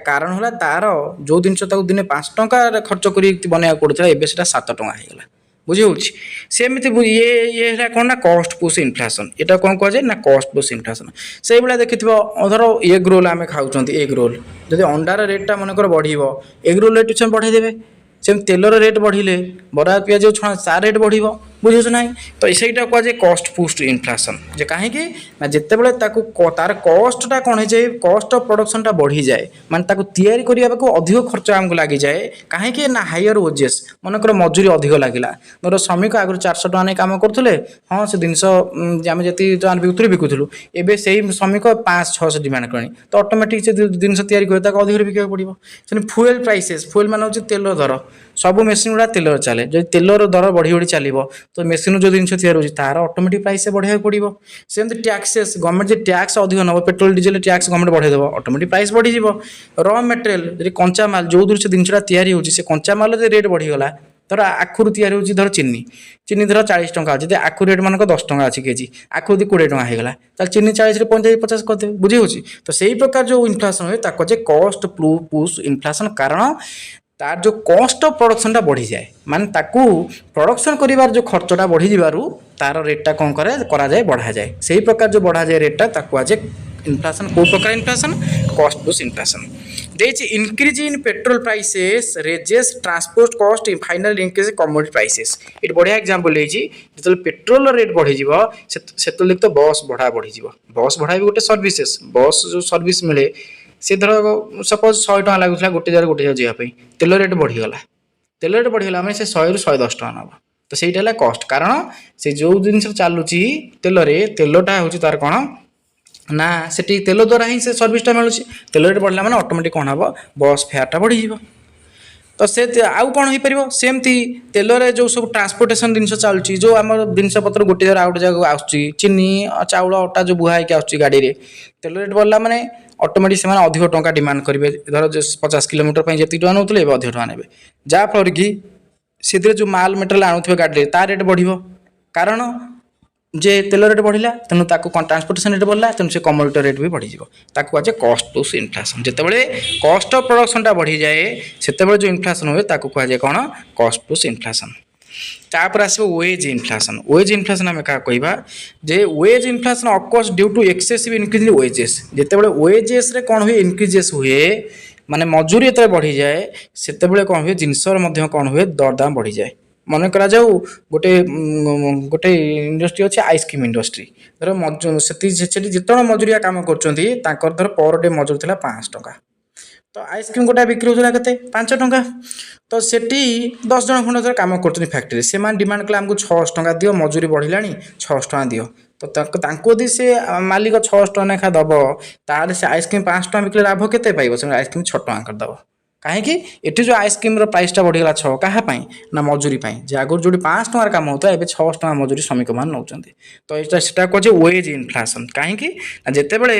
कारण है तार जो जिन दिन 5 टଙ୍କା खर्च कर बनवा पड़ता है 7 टଙ୍କା होगा बुझे सेमती ये है कौन ना कस्ट पुश इनफ्लेसन यहाँ कौन कह जाए ना कस्ट पुश इनफ्लेसन से भाया देखि धर एग रोल आम खाऊँ एग रोल जब अंडार रेटा मनकर बढ़ एग रोल रेट से बढ़ाईदेवे सेम तेलर रेट बढ़िले बरा पिज छणा तार रेट बढ़ बुझे ना तो सहीटा कह जाए कस्ट पुस्ट इनफ्लेसन जे कहीं ना जिते बड़े तार कस्टा कौन है कस्ट ऑफ प्रोडक्शन टा बढ़ी जाए माने तैयारी करने को अधिक खर्च आमको लगी जाए कहीं ना हायर ओजेस मनकर मजूरी अधिक लगिला धर श्रमिक आगुरी 400 टଙ୍କା नहीं कम करुले हाँ से जिनस आम जी बिकुलु एवं से श्रमिक 500-600 डिमांड करें तो ऑटोमेटिक से जिन तैयारी कर अधिक बिका पड़ो से फुएल प्राइसेस फुएल मान हूँ तेल दर सब मेसीन गुड़ा तेलर चले जब तेलर दर बढ़ी बढ़ी चलो तो मेसीन जो जिन तैयार होती तार ऑटोमेटिक प्राइस बढ़ाया पड़ो सेमती टैक्सेस गवर्नमेंट जो टैक्स अधिक नब पेट्रोल डीजेल टैक्स गवर्नमेंट बढ़ाई ऑटोमेटिक प्राइस बढ़ी र मटेरियल कंचा माल जो दूर से जिनसा तैयारी होती से कंचा माल रेट बढ़ीगला धर आखुर तैयारी होती धर चीनी धर 40 टଙ୍କା अच्छी आखु रेट मानक 10 टଙ୍କା अच्छी केजी आखु यदि 20 टଙ୍କା होगा तो चीनी 40 ରୁ 50 करदे बुझे हो तो से ही प्रकार जो इनफ्लेसन हुए ताको कस्ट पुश इनफ्लेसन कारण तार जो कस्ट ऑफ प्रोडक्शन टा बढ़ी जाए माने ताकू प्रोडक्शन करिवार जो खर्चटा बढ़ी जिबारु तार रेटटा कौन करा जाए बढ़ा जाए से ही प्रकार जो बढ़ा जाए रेटटा ताकू आज इनफ्लेसन को प्रकार इनफ्लेसन कस्ट पुश इनफ्लेसन देछि increase in petrol prices raises transport cost final increase commodity prices ये बढ़िया एग्जांपल लेछि जतल पेट्रोल रेट बढ़ी जिवो सेतल तो बस बढ़ा बढ़ी जिवो बस बढ़ा भी गोटे सर्विसेस बस जो सर्विस मिले से धर सपोज 100 टଙ୍କା लगुला गोटे जगह जावाई तेल रेट बढ़ीगला तेल रेट बढ़ीगला मैंने से 100 ରୁ 110 ଟଙ୍କା नब तो सहीटा है कस्ट कारण से जो जिन चलुची तेलटा हूँ तार कौन ना से तेल द्वारा ही से सर्विसटा मिलूँ तेल रेट बढ़ला मैंने ऑटोमेटिक कौन हम बस फेयरटा बढ़ी तो से आउ कौन हो पार सेमती तेलरे जो सब ट्रांसपोर्टेशन जिन चलुची जो आम जिनपतर गोटे जगह आउट जगह आसनी चाउल अटा जो बुहा होगी गाड़ी में तेल रेट बढ़ला मैंने ऑटोमेटिक से अधिक टଙ୍କା डिमांड करेंगे धर 50 किलोमीटर जी टଙ୍କା नौते अधिक टଙ୍କା ने जहाँफल कि से जो माल मेटेरियल आणुवे गाड़ी तार रेट बढ़ कारण जे तेल रेट बढ़ला तेणु ट्रांसपोर्टेशन रेट बढ़ला तेणु से कमोडिटी रेट भी बढ़ी ताकू आज कस्ट पुश इनफ्लेसन जितेबाला कस्ट ऑफ प्रोडक्शन बढ़ी जाए से जो इनफ्लेसन हुए ताकू कहुए कौन कस्ट पुश इनफ्लेसन तापर आसो वेज इनफ्लेसन आम क्या कहवा जे wage inflation occurs due to excessive increase in wages जितेबाला वेजेस रे कौन हुए इंक्रीजेस हुए माने मजूरी जो बढ़ी जाए से कौन हुए जिनसर कौन हुए दरदाम बढ़ी जाए मन करा जाऊ गोटे गोटे इंडस्ट्री अच्छे आइसक्रीम इंडस्ट्री धर से जितने मजूरिया काम कर धर पर डे मजूरी था 5 टଙ୍କା तो आइसक्रीम गोटा बिक्री होता के 5 ଟଙ୍କା तो सेठी 10 जन खंड काम कर फैक्ट्री से डिमांड कले आमको 600 ଟଙ୍କା दियो मजूरी बढ़ला 600 ଟଙ୍କା दियो तो यदि से मालिक 600 ଟଙ୍କା लेखा दब तार से आइसक्रीम 5 ଟଙ୍କା बिकले लाभ के आइसक्रीम 6 ଟଙ୍କା करदब कहीं ये जो आइसक्रीम प्राइसटा बढ़ीगला 6 क्या ना मजूरी जे आगुरी जो 5 ଟଙ୍କାର काम होता है 600 ଟଙ୍କା मजूरी श्रमिक मान नौ तो यहाँ कहे वेज इनफ्लेसन कहीं जिते बड़े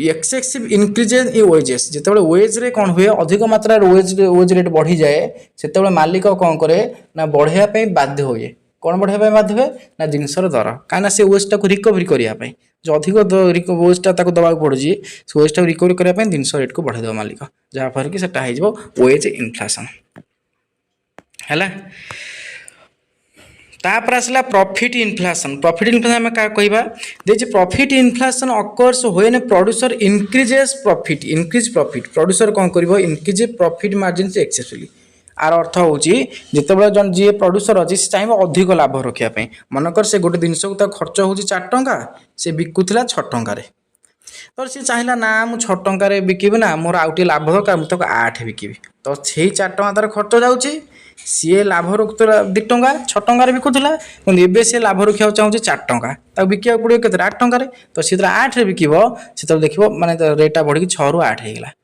एक्सेसिव इंक्रीज इन वेजेस जिते वेज रे कौन हुए अधिक मात्रा वेज रेट बढ़ी जाए से मालिक कौन करे ना बढ़ाई बाध्य हुए कौन बढ़ाई बाध्य हुए ना जिनसर दर कहीं से वेजटा को रिकवरी करने जो अधिक वेजटा दवाक पड़े से वेजटा रिकवरी करने जिनस रेट को बढ़ाई देव मालिक जहाँफल कि वेज इनफ्लेसन है। तापर आसला प्रॉफिट इन्फ्लेशन। प्रॉफिट इन्फ्लेशन आम क्या कहवा देखिए profit inflation occurs when producer increases profit increase profit producer कौन कर इंक्रीज प्रॉफिट मार्जिन एक्सेसफुली। आर अर्थ हूँ जितेबाला जन जी प्रोड्यूसर अच्छी से चाहिए अधिक लाभ रखापी मनकर से गोटे जिनस को खर्च हो 4 टंका से बिकुला 6 टंकार तो सी चाहिए ना मुझे 6 टंकार बिकिबी ना मोर आउ लाभ दरकार मुझे 8 बिकिबी तो से 4 टंका तार खर्च जाऊँगी सी लाभ रखुला 2 टंका 6 टंकार बिकुला एवं सी लाभ रखा चाहूँगी 4 टंका बिका पड़े के 8 टंकार तो सी 8 बिकिब से देख माने रेटा बढ़ी 6 ରୁ 8 होगा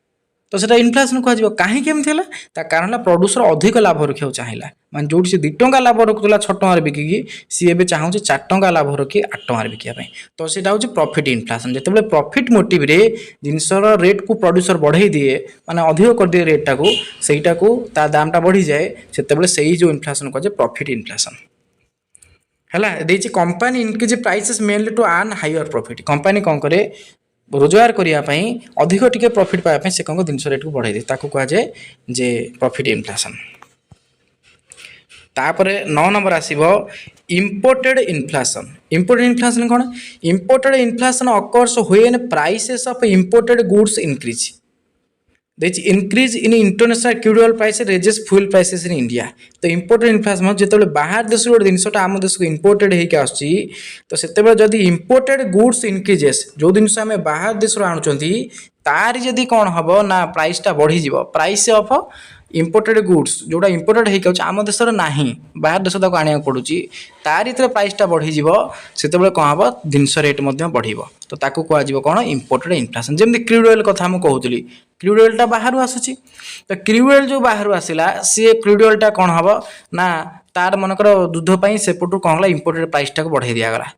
तो सेटा इन्फ्लेशन कह कहीं कारण प्रोड्यूसर अधिक लाभ रखा चाहिए माने जो 2 टंका लाभ रखुला 6 टंकार बिकिकी सी ए चाहूँ 4 टंका लाभ रखी 8 टंकार बिकापी तो सेटा हूँ प्रॉफिट इन्फ्लेशन जिते प्रॉफिट मोटिव रे जिनसर रेट को प्रोड्यूसर बढ़ई दिए माने अधिक कर दिए रेटा को सहीटा को ता दामटा बढ़ी जाए से जो इन्फ्लेशन कह प्रॉफिट इन्फ्लेशन है। Company increase prices mainly to earn higher profit company कौन करे रोजगार करने अधिक टिके प्रॉफिट पाइबा से कौन जिनस रेट को बढ़ाई दे ताकू कहुए जे प्रॉफिट इन्फ्लेशन। तापर 9 नंबर आसीबो इंपोर्टेड इन्फ्लेशन। इंपोर्टेड इन्फ्लेशन कौन imported inflation occurs when prices of imported goods increase increase in international crude oil price raises fuel prices in India. तो इंपोर्टेड इन्फ्लेशन जो बाहर देश गोटे जिनसा आम देश को इंपोर्टेड होकर तो से जदि इंपोर्टेड गुड्स इंक्रीजेस जो जिनस आम बाहर देश आणुंट तार जदि कौन हम ना प्राइसटा बढ़ीज प्राइस ऑफ इंपोर्टेड गुड्स जोड़ा इंपोर्टेड होकर आम देश ना बाहर देश तक आने पड़ूँ तार प्राइसटा बढ़ीज से कौन हम जिनस रेट बढ़ तो ताकू कह कौन इंपोर्टेड इन्फ्लेशन जमी क्रूड ऑयल कथा मुझे कहूली क्रूड ऑयलटा बाहर आसूँ तो क्रूड ऑयल जो बाहर आसला सी क्रूड ऑयलटा कौन हम ना तार मनकर युद्धपाई सेपटू कौन है इंपोर्टेड प्राइसटा को बढ़ाई दिगला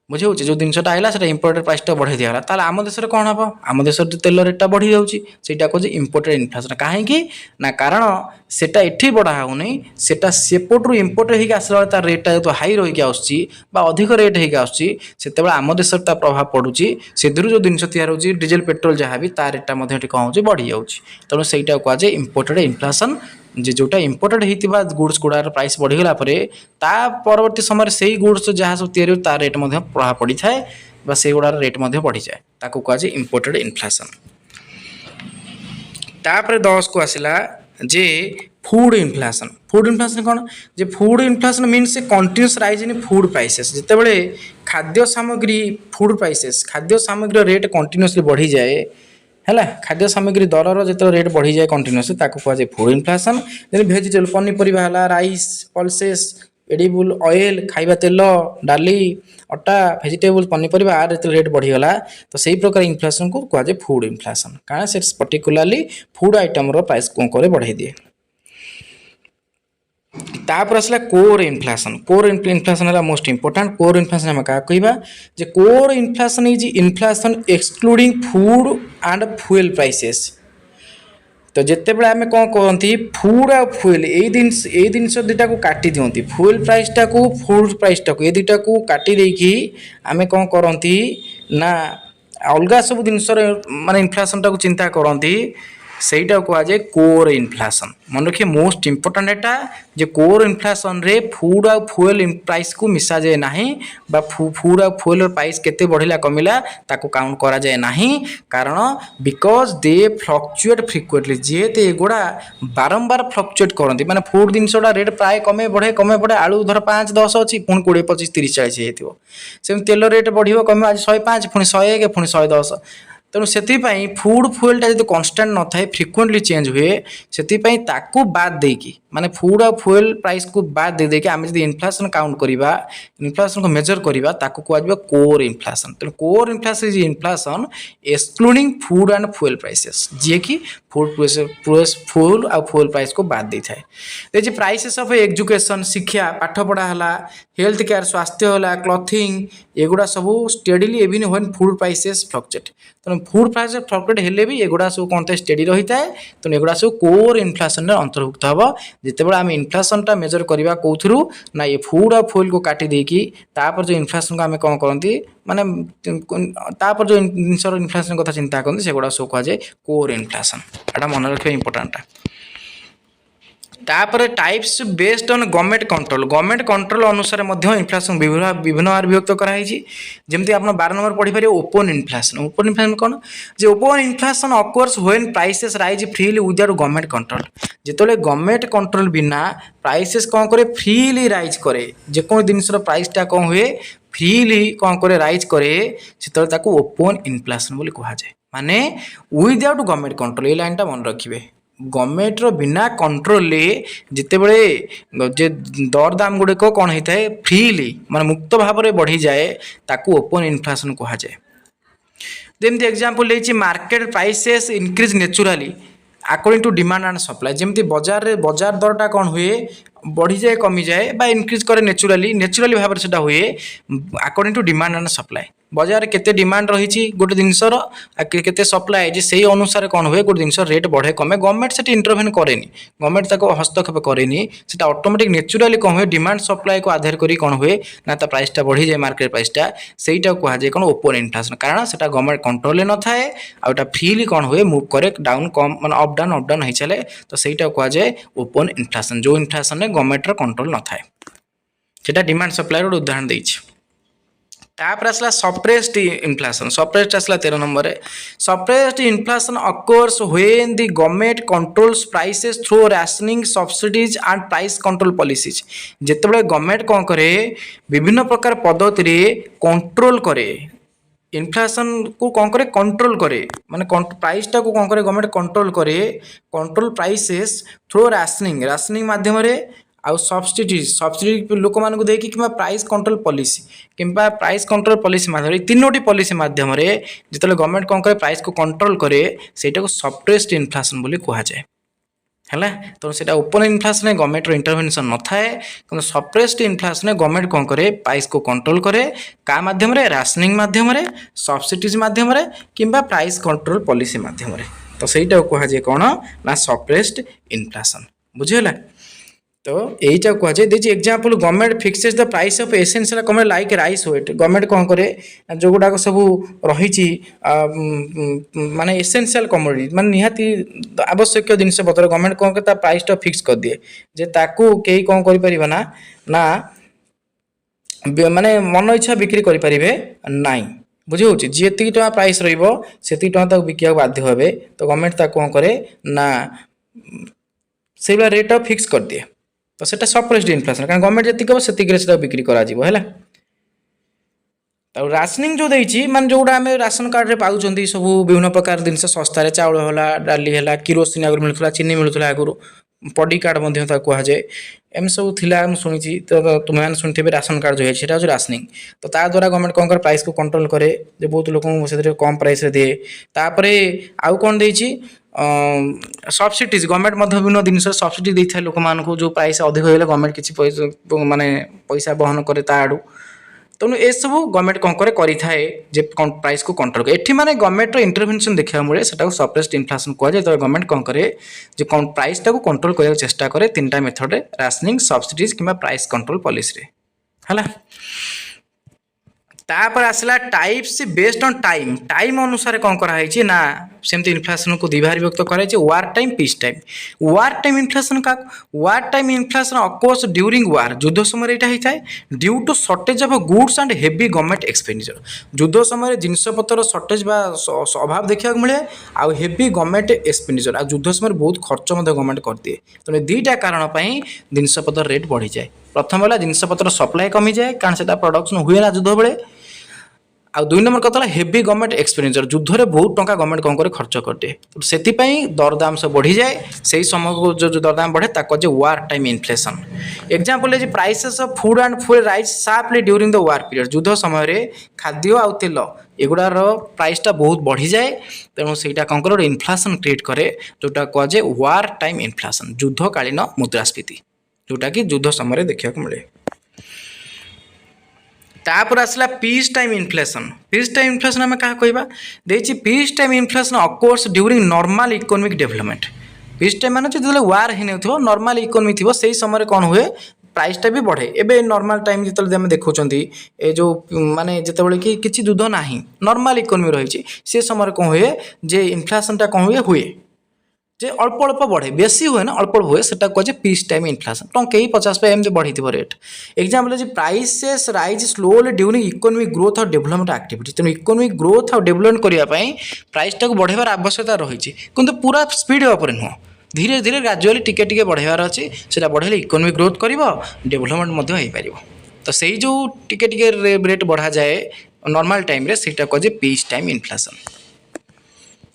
बुझे जो जिनसा आइला से इंपोर्टेड प्राइसटा बढ़ाई दिगला ताल आम देश में कौन हम आम देश तेल रेटा बढ़ी जाऊँगा कहे इंपोर्टेड इन्फ्लेशन कहीं ना कारण सेटा एठी बढ़ा होनी सेटा सेपटू इंपोर्टेड होकर आसला तार रेटा जो हाई रही अधिक रेट होकर आसते आम देश प्रभाव पड़ूँ से जो जिनस तैयार हो डीजेल पेट्रोल जहाँ भी तार रेटा कौन हो बढ़ी जाऊँगी तेणु से कहुए इंपोर्टेड इन्फ्लेशन जे जोटा इंपोर्टेड होता गुड्स गुड़ार प्राइस बढ़ीगला परवर्ती समय से ही गुड्स जहाँ सब तैयारी तार रेट प्रभाव पड़ी था से गुड़ार रेट बढ़ी जाए ताकू कहुए इंपोर्टेड इन्फ्लेशन। तापर 10 को आसला जे फूड इन्फ्लेशन कौन जे food inflation means continuous rise in food prices जिते खाद्य सामग्री फूड प्राइसेस खाद्य सामग्री रेट कंटिन्यूअसली बढ़ी जाए है खाद्य सामग्री दरर जो रेट बढ़ी जाए कंटिन्यूअसली ताकू कहुए फूड इन्फ्लेशन जैसे भेजिटेबल पनीपरिया है राइस पल्सेस एडिबल ऑयल खाइबा तेल डाली अटा भेजिटेबल पनीपरिया आर जो रेट बढ़ीगला तो सही प्रकार इन्फ्लेशन को कहुए फूड इन्फ्लेशन कारण से पर्टिकुलाली फूड आइटम प्राइस कौन करे बढ़ाई दिए। तापर आसला कोर इन्फ्लेशन है मोस्ट इंपोर्टेंट कोर इन्फ्लेशन आम क्या कहवा जे core inflation is inflation excluding food and fuel prices. तो जिते बड़े आम कौन कहती फूड आ फ्यूएल यही जिनस दुटा को काटी दिखती फ्यूएल प्राइसटा को फूड प्राइसटा को ये दुटा को काटी देकी आम कौन करती ना अलग सब जिनस माने इन्फ्लेशन टाक चिंता करती सहीटा कहुए कोर इन्फ्लेशन मन रखिए मोस्ट इंपोर्टेंट एटा जे कोर इन्फ्लेशन रे फूड आ फ्यूएल प्राइस को मिसा जाए ना फूड आ फ्यूएल प्राइस केते बढ़िला कमिला ताको काउंट करा जाए नहीं कारण बिकॉज दे फ्लक्चुएट फ्रिक्वेंटली जेते एगुड़ा बारंबार फ्लक्चुएट करती माने फूड जिनसटा रेट प्राय कमे बढ़े आलू धर 5-10 अच्छी पुणी 20-25-30-40 होती तेल रेट बढ़ कम आज 105 पुणी 101 पुणी 110 तेणु से फूड फ्यूएलटा जो कन्स्टाट न था फ्रिक्वेंटली चेंज हुए से बाद देकी माने फूड आ फ्यूएल प्राइस को बाद दे देके आम इन्फ्लेशन काउंट करवा इन्फ्लेशन को मेजर करवा ताकू कहुए कोर इन्फ्लेशन। तेणु core inflation is inflation excluding food and fuel prices जी कि फूड आ फ्यूएल प्राइस को बाद दे थाए प्राइसेस ऑफ एजुकेशन शिक्षा पाठपढ़ा है हेल्थ केयर स्वास्थ्य है क्लथिंग एगुड़ा सब steadily even when food prices fluctuate तेणु फूड प्राइस फ्लक्चुएट हेले भी एगुड़ा सब कौन था स्टेडी रही है तेणु एगुड़ा सब कोर इन्फ्लेशन अंतर्भुक्त हम जितेबाला आम इन्फ्लेशनटा मेजर करवा कौन ना ये फूड आ फ्यूएल को काटी देकी तापर जो इन्फ्लेशन को आम कौन करती माने तापर जो इन्फ्लेशन कथा चिंता करते से गुड़ा सब कहुए कोर इन्फ्लेशन एटा मन रखा इंपोर्टेंट। तापर types based on government control अनुसार इनफ्लेशन विभिन्न भाव विभक्त कराई जमती आप 12 नंबर पढ़ी पारे ओपन इनफ्लेशन कौन जे open inflation occurs when prices rise freely without government control जिते गवर्नमेंट कंट्रोल बिना प्राइसेस कौन करे फ्रीली राइज करे जेको जिनसर प्राइसटा कौन हुए फ्रीली कौन करे राइज करे से ओपन इनफ्लेशन बोली कहा जाए माने विदाउट गवर्नमेंट कंट्रोल ये लाइनटा मन रखिए गवर्नमेंट बिना कंट्रोल जिते बड़े जे दर दाम गुड़िक कौन होता है फ्रीली माने मुक्त भाव में बढ़ी जाए ताकू ओपन इनफ्लेशन कहा जाए जमी example market prices increase naturally according to demand and supply जमी बजार दरटा कौन हुए बढ़ी जाए कमी जाए बा इनक्रीज करे नेचुराली भाव से हुए according to demand and supply बजार केते डिमांड रही गोटे जिनसर केते सप्लाई जे से अनुसार कौन हुए गोटे जिनस रेट बढ़े कमे गवर्नमेंट से इंटरभेन करेनी गवर्नमेंट ताको हस्तक्षेप करेनी से ऑटोमेटिक नेचुराली कौन हुए डिमांड सप्लाई को आधार करी कौन हुए ना ता प्राइसटा बढ़ी जाए मार्केट प्राइसटा सेटा कह जाए कौन ओपन इनफ्लेशन कारण से गवर्नमेंट कंट्रोल न थाए आउटा फ्रीली कौन हुए मूव करे डाउन कम मान अप डाउन हो चले तो सेटा कह जाए ओपन इनफ्लेशन जो इनफ्लेशन में गवर्नमेंट कंट्रोल न थाए सेटा डिमांड सप्लाई रो उदाहरण देछि तापर आसला सप्रेस्ड इनफ्लेशन सप्रेस्ड आसला 13 number suppressed inflation occurs when the government controls prices through rationing subsidies and price control policies जेतेबेले गवर्नमेंट कौन करे विभिन्न प्रकार पद्धति रे कंट्रोल करे इनफ्लेशन को कौन करे कंट्रोल करे माने प्राइसटा को कौन करे गवर्नमेंट कंट्रोल करे कंट्रोल प्राइसेस थ्रू रैशनिंग माध्यम रे आउ सब्सिडी लोक मान को देखि कि प्राइस कंट्रोल पॉलिसी किंबा प्राइस कंट्रोल पॉलिसी माध्यम तीनोटी पॉलिसी माध्यम रे जितले गवर्नमेंट कौन करे प्राइस को कंट्रोल करे सेटा को सप्रेस्ड इन्फ्लेशन बोली कहा जाए है तो सेटा ओपन इन्फ्लेशन गवर्नमेंट इंटरवेंशन न थाए कि सप्रेस्ड इन्फ्लेशन गवर्नमेंट कौन करे प्राइस को कंट्रोल करे का माध्यम रे राशनिंग माध्यम रे सब्सिडीज माध्यम रे किंबा प्राइस कंट्रोल पॉलिसी माध्यम रे तो सेटा कहा जाए कौन ना सप्रेस्ड इन्फ्लेशन बुझेला तो यहीटा कह जाए example government fixes the price of essential commodity like rice wheat government कौन करे जो गुड़ाक सब रही माने एसेंशियल कमोडिटी माने निहाती आवश्यक जिनस पत्र गवर्नमेंट कौन करे प्राइस टा फिक्स कर दिए जे ताकू कहीं कौन कर परिबा ना ना माने मन इच्छा बिक्री कर परिबे नाही बुझे होची जे ती टका प्राइस रहइबो सेती टका तक बिकिया बाध्य होबे तो गवर्नमेंट ता कौन करे ना सेबा रेट फिक्स कर दिए तो सेटा सप्रेस्ड इन्फ्लेशन कारण गवर्नमेंट जति कब सेति बिक्री करा जिवो हैला तो राशनिंग जो देछि मान जोडा हमें राशन कार्ड रे पाउचंदी सब विभिन्न प्रकार जिनस सस्ता रे चाउल होला डाली होला किरोसिन आगुर मिलथला चीनी मिलथला आगुर पडी कार्ड मध्य ता कहा जाए एम सब थिला हम सुनिछि तो तुम सुनथिबे राशन कार्ड जो है सेटा हो राशनिंग तो ता द्वारा गवर्नमेंट कोन कर प्राइस को कंट्रोल करे जे बहुत लोक से कम प्राइस रे दे तापरे आउ कोन देछि सब्सिडीज गवर्नमेंट मध्य विभिन्न जिनस सब्सिडी दे था लोक मान को जो प्राइस अधिक होले गवर्नमेंट किछि पैसा माने पैसा बहन करे ता आडू तेणु ये सब गवर्नमेंट कौन करे करि थाए जे प्राइस को कंट्रोल करे एठी माने गवर्नमेंट रो इंटरवेंशन देखा मिले सेटा को सप्रेस्ड इन्फ्लेशन कह जाए तो गवर्नमेंट कौन करे जे प्राइस टा को कंट्रोल करने चेष्टा करे तीनटा मेथड रे राशनिंग सब्सिडीज किंबा प्राइस कंट्रोल पॉलिसी रे हला तापर आसला टाइप्स बेस्ड ऑन टाइम अनुसार कौन कराई ना सेमती इन्फ्लेशन को दिभार विभक्त कराई war time peace time inflation का war time inflation occurs during war युद्ध समय यहाँ होता है due to shortage of goods and heavy government expenditure युद्ध समय जिनस पत्र शॉर्टेज बा अभाव देखा मिले आउ हेवी गवर्नमेंट एक्सपेंडिचर आ युद्ध समय बहुत खर्च गवर्नमेंट कर दिए तेणु दुईटा कारण जिनस पत्र रेट बढ़ी जाए प्रथम है जिनस पत्र सप्लाई कमी जाए कारण से प्रोडक्शन हुए ना युद्ध बेले आ दुई नंबर कथा हेवी गवर्नमेंट एक्सपेंडिचर युद्ध में बहुत टंका गवर्नमेंट कौन करे खर्च करते से दरदाम सब बढ़ी जाए से समय को जो दरदाम बढ़े ताकि वार टाइम इन्फ्लेशन एग्जांपल है prices of food and fuel rise sharply during the war period युद्ध समय खाद्य आउ तेल एगुड़ार प्राइसटा बहुत बढ़ी जाए तेणु से कौन कर इन्फ्लेशन क्रिएट करे जोटा कह जाए वार टाइम इन्फ्लेशन युद्धकालीन मुद्रास्फीति जोटा कि युद्ध समय देखा मिले तापर आसला पीस टाइम इन्फ्लेशन आम क्या कहवा देखिए peace time inflation occurs during normal economic development peace time माने जो वार हो नॉर्मल इकोनॉमी थी से समय कौन हुए प्राइसटा भी बढ़े एवं नॉर्मल टाइम जो आम देखुं ए जो माने जितेबाला कि किसी युद्ध ना नॉर्मल इकोनॉमी रही से समय कौन हुए जे इन्फ्लेशनटा कौन हुए जे अल्प अल्प बढ़े बेसी हुए ना अल्प अल्प हुए सेटा कहे पीस टाइम इन्फ्लेशन टंके 50 एमती बढ़ी रेट एग्जाम्पल है prices rise slowly during economic growth और डेवलपमेंट एक्टिविटी तेणु इकोनॉमिक ग्रोथ और डेवलपमेंट करने प्राइस टाक बढ़ार आवश्यकता रही किंतु पूरा स्पीड उपर नुह धीरे धीरे ग्राजुअली टिके टिके बढ़ार अच्छी से बढ़ेले इकोनॉमिक ग्रोथ कर डेवलपमेंट हो पार तो सही जो टिके टिके रेट बढ़ा जाए नॉर्मल टाइम रे सेटा कहे पीस टाइम इन्फ्लेशन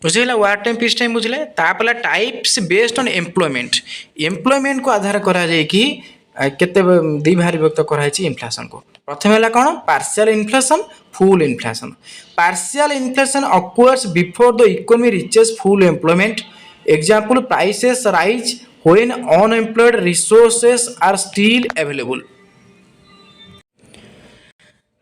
बुझेगा वार टाइम पीस टाइम बुझे तापर टाइप्स बेस्ड ऑन एम्प्लॉयमेंट को आधार करा जाए कि केते दी भाग विभक्त कराई इन्फ्लेशन को प्रथम है कौन partial inflation full inflation partial inflation occurs before the economy reaches full employment example prices rise when unemployed resources are still available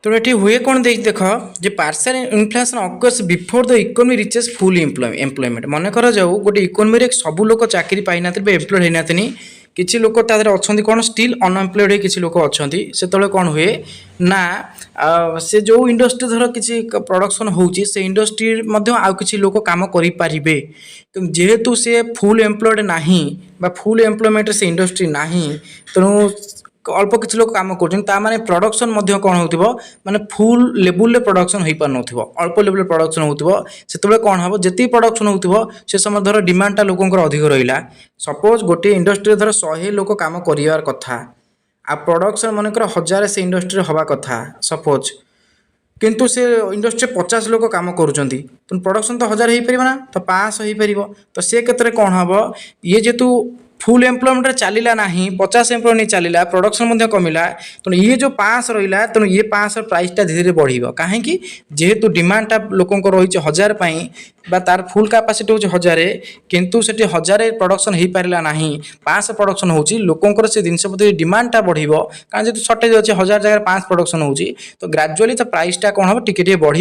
तो ये हुए कौन देख जे partial inflation occurs before the economy reaches full employment मन कर जाऊ गोटे इकोनॉमी रे सब लोक चाकरी पाई ना एम्प्लॉयड होना किसी लोक तादर अच्छा कौन स्टिल अनएम्प्लॉयड किसी लोक अच्छा से कौन हुए ना से जो इंडस्ट्री धर किसी प्रोडक्शन होची से इंडस्ट्री आउ किसी लोक काम करें जेहेतु से फुल एम्प्लॉयड नहीं बा फुल एम्प्लॉयमेंट से इंडस्ट्री नहीं तेणु अल्प किसी लोग कम कर प्रोडक्शन कौन हो माने फुल लेवल प्रोडक्शन हो पार न अल्प लेवल प्रोडक्शन हो से कौन हम जी प्रोडक्शन हो से समय धर डिमांडटा लोकंर अधिक रहा सपोज गोटे इंडस्ट्री धर 100 लोक कम कर कथा आ प्रोडक्शन मनकर 1000 से इंडस्ट्री हवा कथा सपोज किंतु से इंडस्ट्री 50 लोक कम करुँच तो प्रोडक्शन तो 1000 हो पार ना तो 500 हो पार तो सी क्षेत्र में कौन हम ये जेतु फुल एम्प्लॉयमेंट चलला ना 50 एम्प्लॉय नहीं चलला प्रोडक्शन कमिला तो ये जो 500 रहा तेणु ये 500 प्राइसटा धीरे धीरे बढ़ कहीं जेहेतु डिमांडटा लोक रही 1000 बा तार फुल कैपेसिटी हूँ 1000 किंतु से 1000 प्रोडक्शन हो पारा ना 500 प्रोडक्शन हो लोकंर से जिनस प्रति डिमांडटा बढ़ कारण जेहतु सर्टेज अच्छे 1000 जगह 5 प्रोडक्शन हो तो ग्राजुअली तो प्राइसटा कौन हम टिके बढ़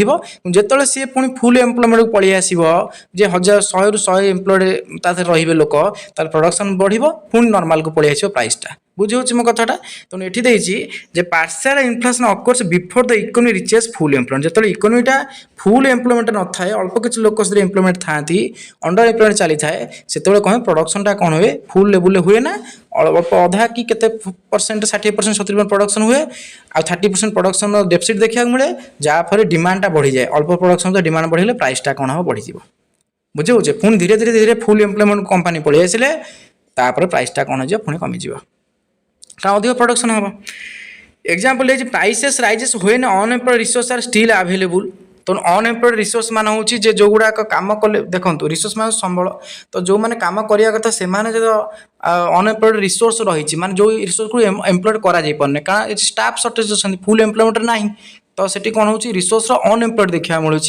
जो सी पुणी फुल एम्प्लॉयमेंट को पलि आसो जे 100 रू 100 एम्प्लॉयड तार रे लोक तार प्रोडक्शन बढ़ पुणी नॉर्मल को पलि आसो प्राइसटा बुझे मो कथाटा तेणु ये partial inflation occurs before the economy reaches full employment जो इकोनॉमीटा फुल एम्प्लॉयमेंट न थाए अल्प किसी लोक एम्प्लॉयमेंट था अंडर एम्प्लॉयमेंट चली थाए से कौन प्रोडक्शनटा कौन हुए फुल लेवल हुए ना अल्प अधा कि केते परसेंट 60% 70% प्रोडक्शन हुए आ 30% प्रोडक्शन डेफिसिट देखा मिले जहाँफल डिमांडटा बढ़ी जाए अल्प प्रोडक्शन तो डिमांड बढ़े प्राइसटा कौन हम बढ़ी बुझे पुणी धीरे धीरे धीरे फुल एम्प्लॉयमेंट कंपनी पलि आसिले तापर प्राइसटा कौन हो पुणी कमिज कारण अधिक प्रोडक्शन हम एग्जांपल है prices rises when unemployed resource are still available तो अनएम्प्लॉयड रिसोर्स मान हूँ जो गुड़ाक कम कले देखो रिसोर्स मान संबल तो जो मैंने कम करवा कथा से जो अनएम्प्लॉयड रिसोर्स रही माने जो रिसोर्स को एम्प्लॉयड करें कारण स्टाफ सर्टेज अच्छे फुल एम्प्लॉयमेंट ना तो सेठी कौन हो रिसोर्स अनएम्प्लॉयड देखा मिलूँ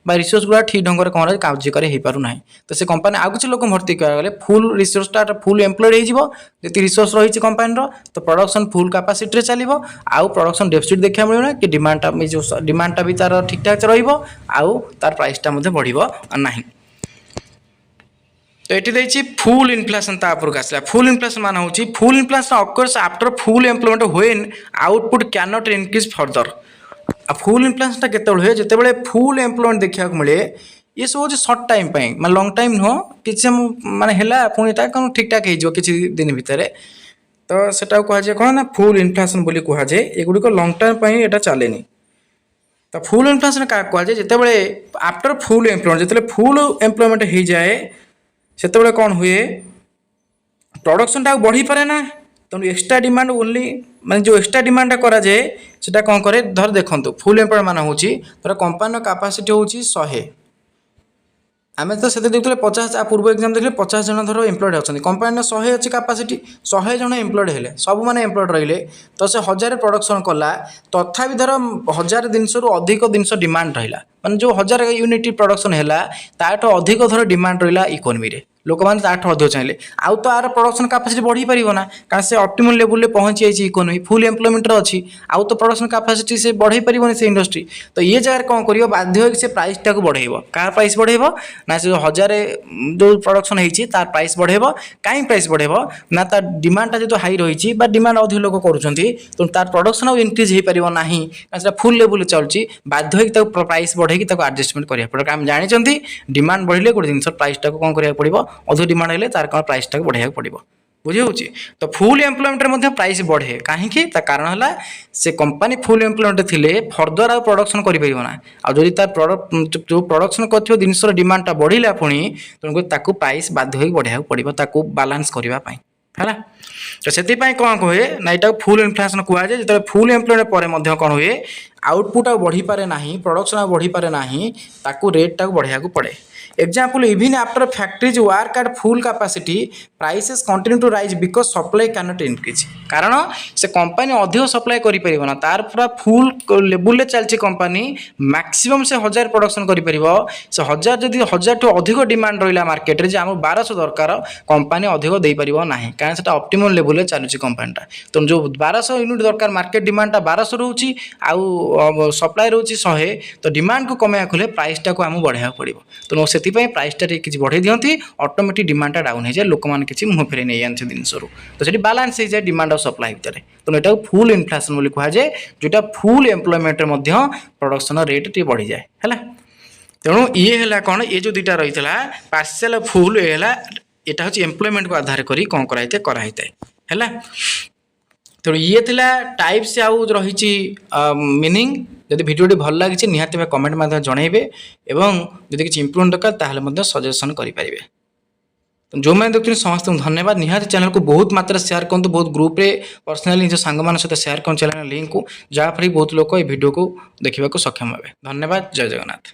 रिसोर्स गुड़ा ठीक ढंग से कौन कार्यकारी हो पार ना तो से कंपनी आउ किसी लोक भर्ती करा फुल रिसोर्सटा फुल एम्प्लॉयड हो रिसोर्स रही कंपनी तो प्रोडक्शन फुल कैपेसिटी चलो आउ प्रोडक्शन डेफिसिट देखा मिलना कि डिमांडटा जो डिमांडटा भी तार ठीक ठाक रहा तार प्राइसटा बढ़ ना तो ये फुल इन्फ्लेशन तापर आसला फुल इन्फ्लेशन मान हूँ full inflation occurs after full employment when output can not increase further full इन्फ्लेशनटा केतेबेले हुए जितेबाला फुल एम्प्लॉयमेंट देखा मिले ये सब हूँ सर्ट टाइम मैं लंग टाइम नुह कि माने है पुणी कौन ठीक ठाक हो किसी दिन भितर तो सेटा कहुए कौन ना फुल इन्फ्लेशन बोली कहुए एगुड़िक लंग टाइम यहाँ चले तो फुल इन्फ्लेशन क्या कहुए जितेबाला आफ्टर फुल एम्प्लॉयमेंट जो फुल एम्प्लॉयमेंट हो जाए से कौन हुए प्रोडक्शनटा बढ़ी पारे ना तेणु एक्सट्रा डिमांड ओनली माने जो एक्सट्रा डिमांडटा करा जाए सेटा कौन करे धर देखो फुल एम्प्लॉयमेंट मान हूँ धर कंपानी कैपेसिटी हूँ 100 आम तो से देखते 50 पूर्व एग्जाम देखते 50 जन धर एम्प्लॉयड अच्छा कंपानी 100 अच्छी कैपेसिटी 100 जन एम्प्लॉयड है सब मैंने एम्प्लॉयड रहिले तो से 1000 प्रोडक्शन कला तथापि धर 1000 जिनस अधिक जिनस डिमांड रहा माने जो 1000 यूनिट प्रोडक्शन है ताठू अधिक धर डिमांड रहा इकोनॉमी रे लोक मैंने ताठ अधिक चाहिए आउ तो आर प्रोडक्शन कैपेसिटी बढ़ी पार ना कारण से ऑप्टिमल लेवल में पहुंची जाइए इकोनॉमी फुल एम्प्लॉयमेंट अच्छी आउ तो प्रोडक्शन कैपेसिटी से बढ़ई पार से इंडस्ट्री तो ये जगह कौन कर बाध्य से प्राइसटा को बढ़ेब कार प्राइस बढ़ेब ना से 1000 जो प्रोडक्शन होती तार प्राइस बढ़ेब कहीं प्राइस बढ़ेब ना तार डिमांडटा जो हाई रही डिमांड अधिक लोक करुँच तो तार प्रोडक्शन आउ इनक्रीज हो पार ना कारण फुल लेवल चलती बाध्य प्राइस बढ़ेगी आडजस्टमेंट करा पड़े आम जानते डिमांड बढ़े गोटे जिन प्राइसटा को कौन करा पड़ो अधिक डिमांड हेले तार कौन प्राइसटा बढ़ाया पड़ो बुझे होची। तो फुल एम्प्लॉयमेंट प्राइस बढ़े कहीं कारण है से कंपनी फुल एम्प्लॉयमेंट थिले फर्दर आ प्रोडक्शन कर ना आदि तार प्रोडक्ट जो प्रोडक्शन कर जिनसर डिमांडटा बढ़िला पुणी तेणुक प्राइस बाध्य हो बढ़ाया पड़ो बालांस करने है। तो से कौन कहे ना यहाँ फुल इन्फ्लेसन कहुए जो फुल एम्प्लॉयमेंट पर कौन हुए आउटपुट आ बढ़ी पारे ना प्रोडक्शन आ बढ़ी पारे ना रेटा बढ़ाया पड़े। Example even after factories work at full capacity prices continue to rise because supply can not increase कारण से कंपनी अधिक सप्लाई कर तार पूरा फुल लेवल चलती कंपनी मैक्सिमम से 1000 प्रोडक्शन कर से 1000 जदि 1000 टू अधिक डिमांड रहा मार्केट में आम 1200 दरकार कंपनी अधिक दे पार ना कारण से ऑप्टिमम लेवल चलुची कंपनीटा। तो जो 1200 यूनिट दरकार मार्केट डिमांडटा 1200 रोची आउ सप्लाई रोची 100 तो डिमांड को कमाया खोले प्राइसटा को आम बढ़ाया पड़ो। तो से प्राइसटा किसी बढ़े दिखती ऑटोमेटिक डिमांडटा डाउन हो जाए लोक मैंने किसी मुँह फेरे नहीं आने जिनस तो से बालांस हो जाए डिमांड और सप्लाई भितर। तो यहाँ फुल इन्फ्लेसन बोली कहुए जोटा full employment production rate T बढ़ी जाए है। तेणु ये है कौन ये जो दुटा रही है पार्शियल फुल ये यहाँ हूँ एम्प्लॉयमेंट को आधार करी कौन कराई है। तेणु ये थिला टाइप्स आउ रही मीनिंग जदि भिडियोटी भल लगी निहाती कमेंट माध्यम जनइबे एवं जदि किसी इम्प्रूवमेंट दरकार ताहले सजेसन करेंगे। तो जो मैंने देखते समस्त धन्यवाद निहाती चैनल को बहुत मात्रा शेयर करूँ बहुत ग्रुप रे पर्सनाली निज सांग मान सहित शेयर कर चैनल लिंक को जहाँफल बहुत लोग ये वीडियो को देखा सक्षम हे। धन्यवाद। जय जगन्नाथ।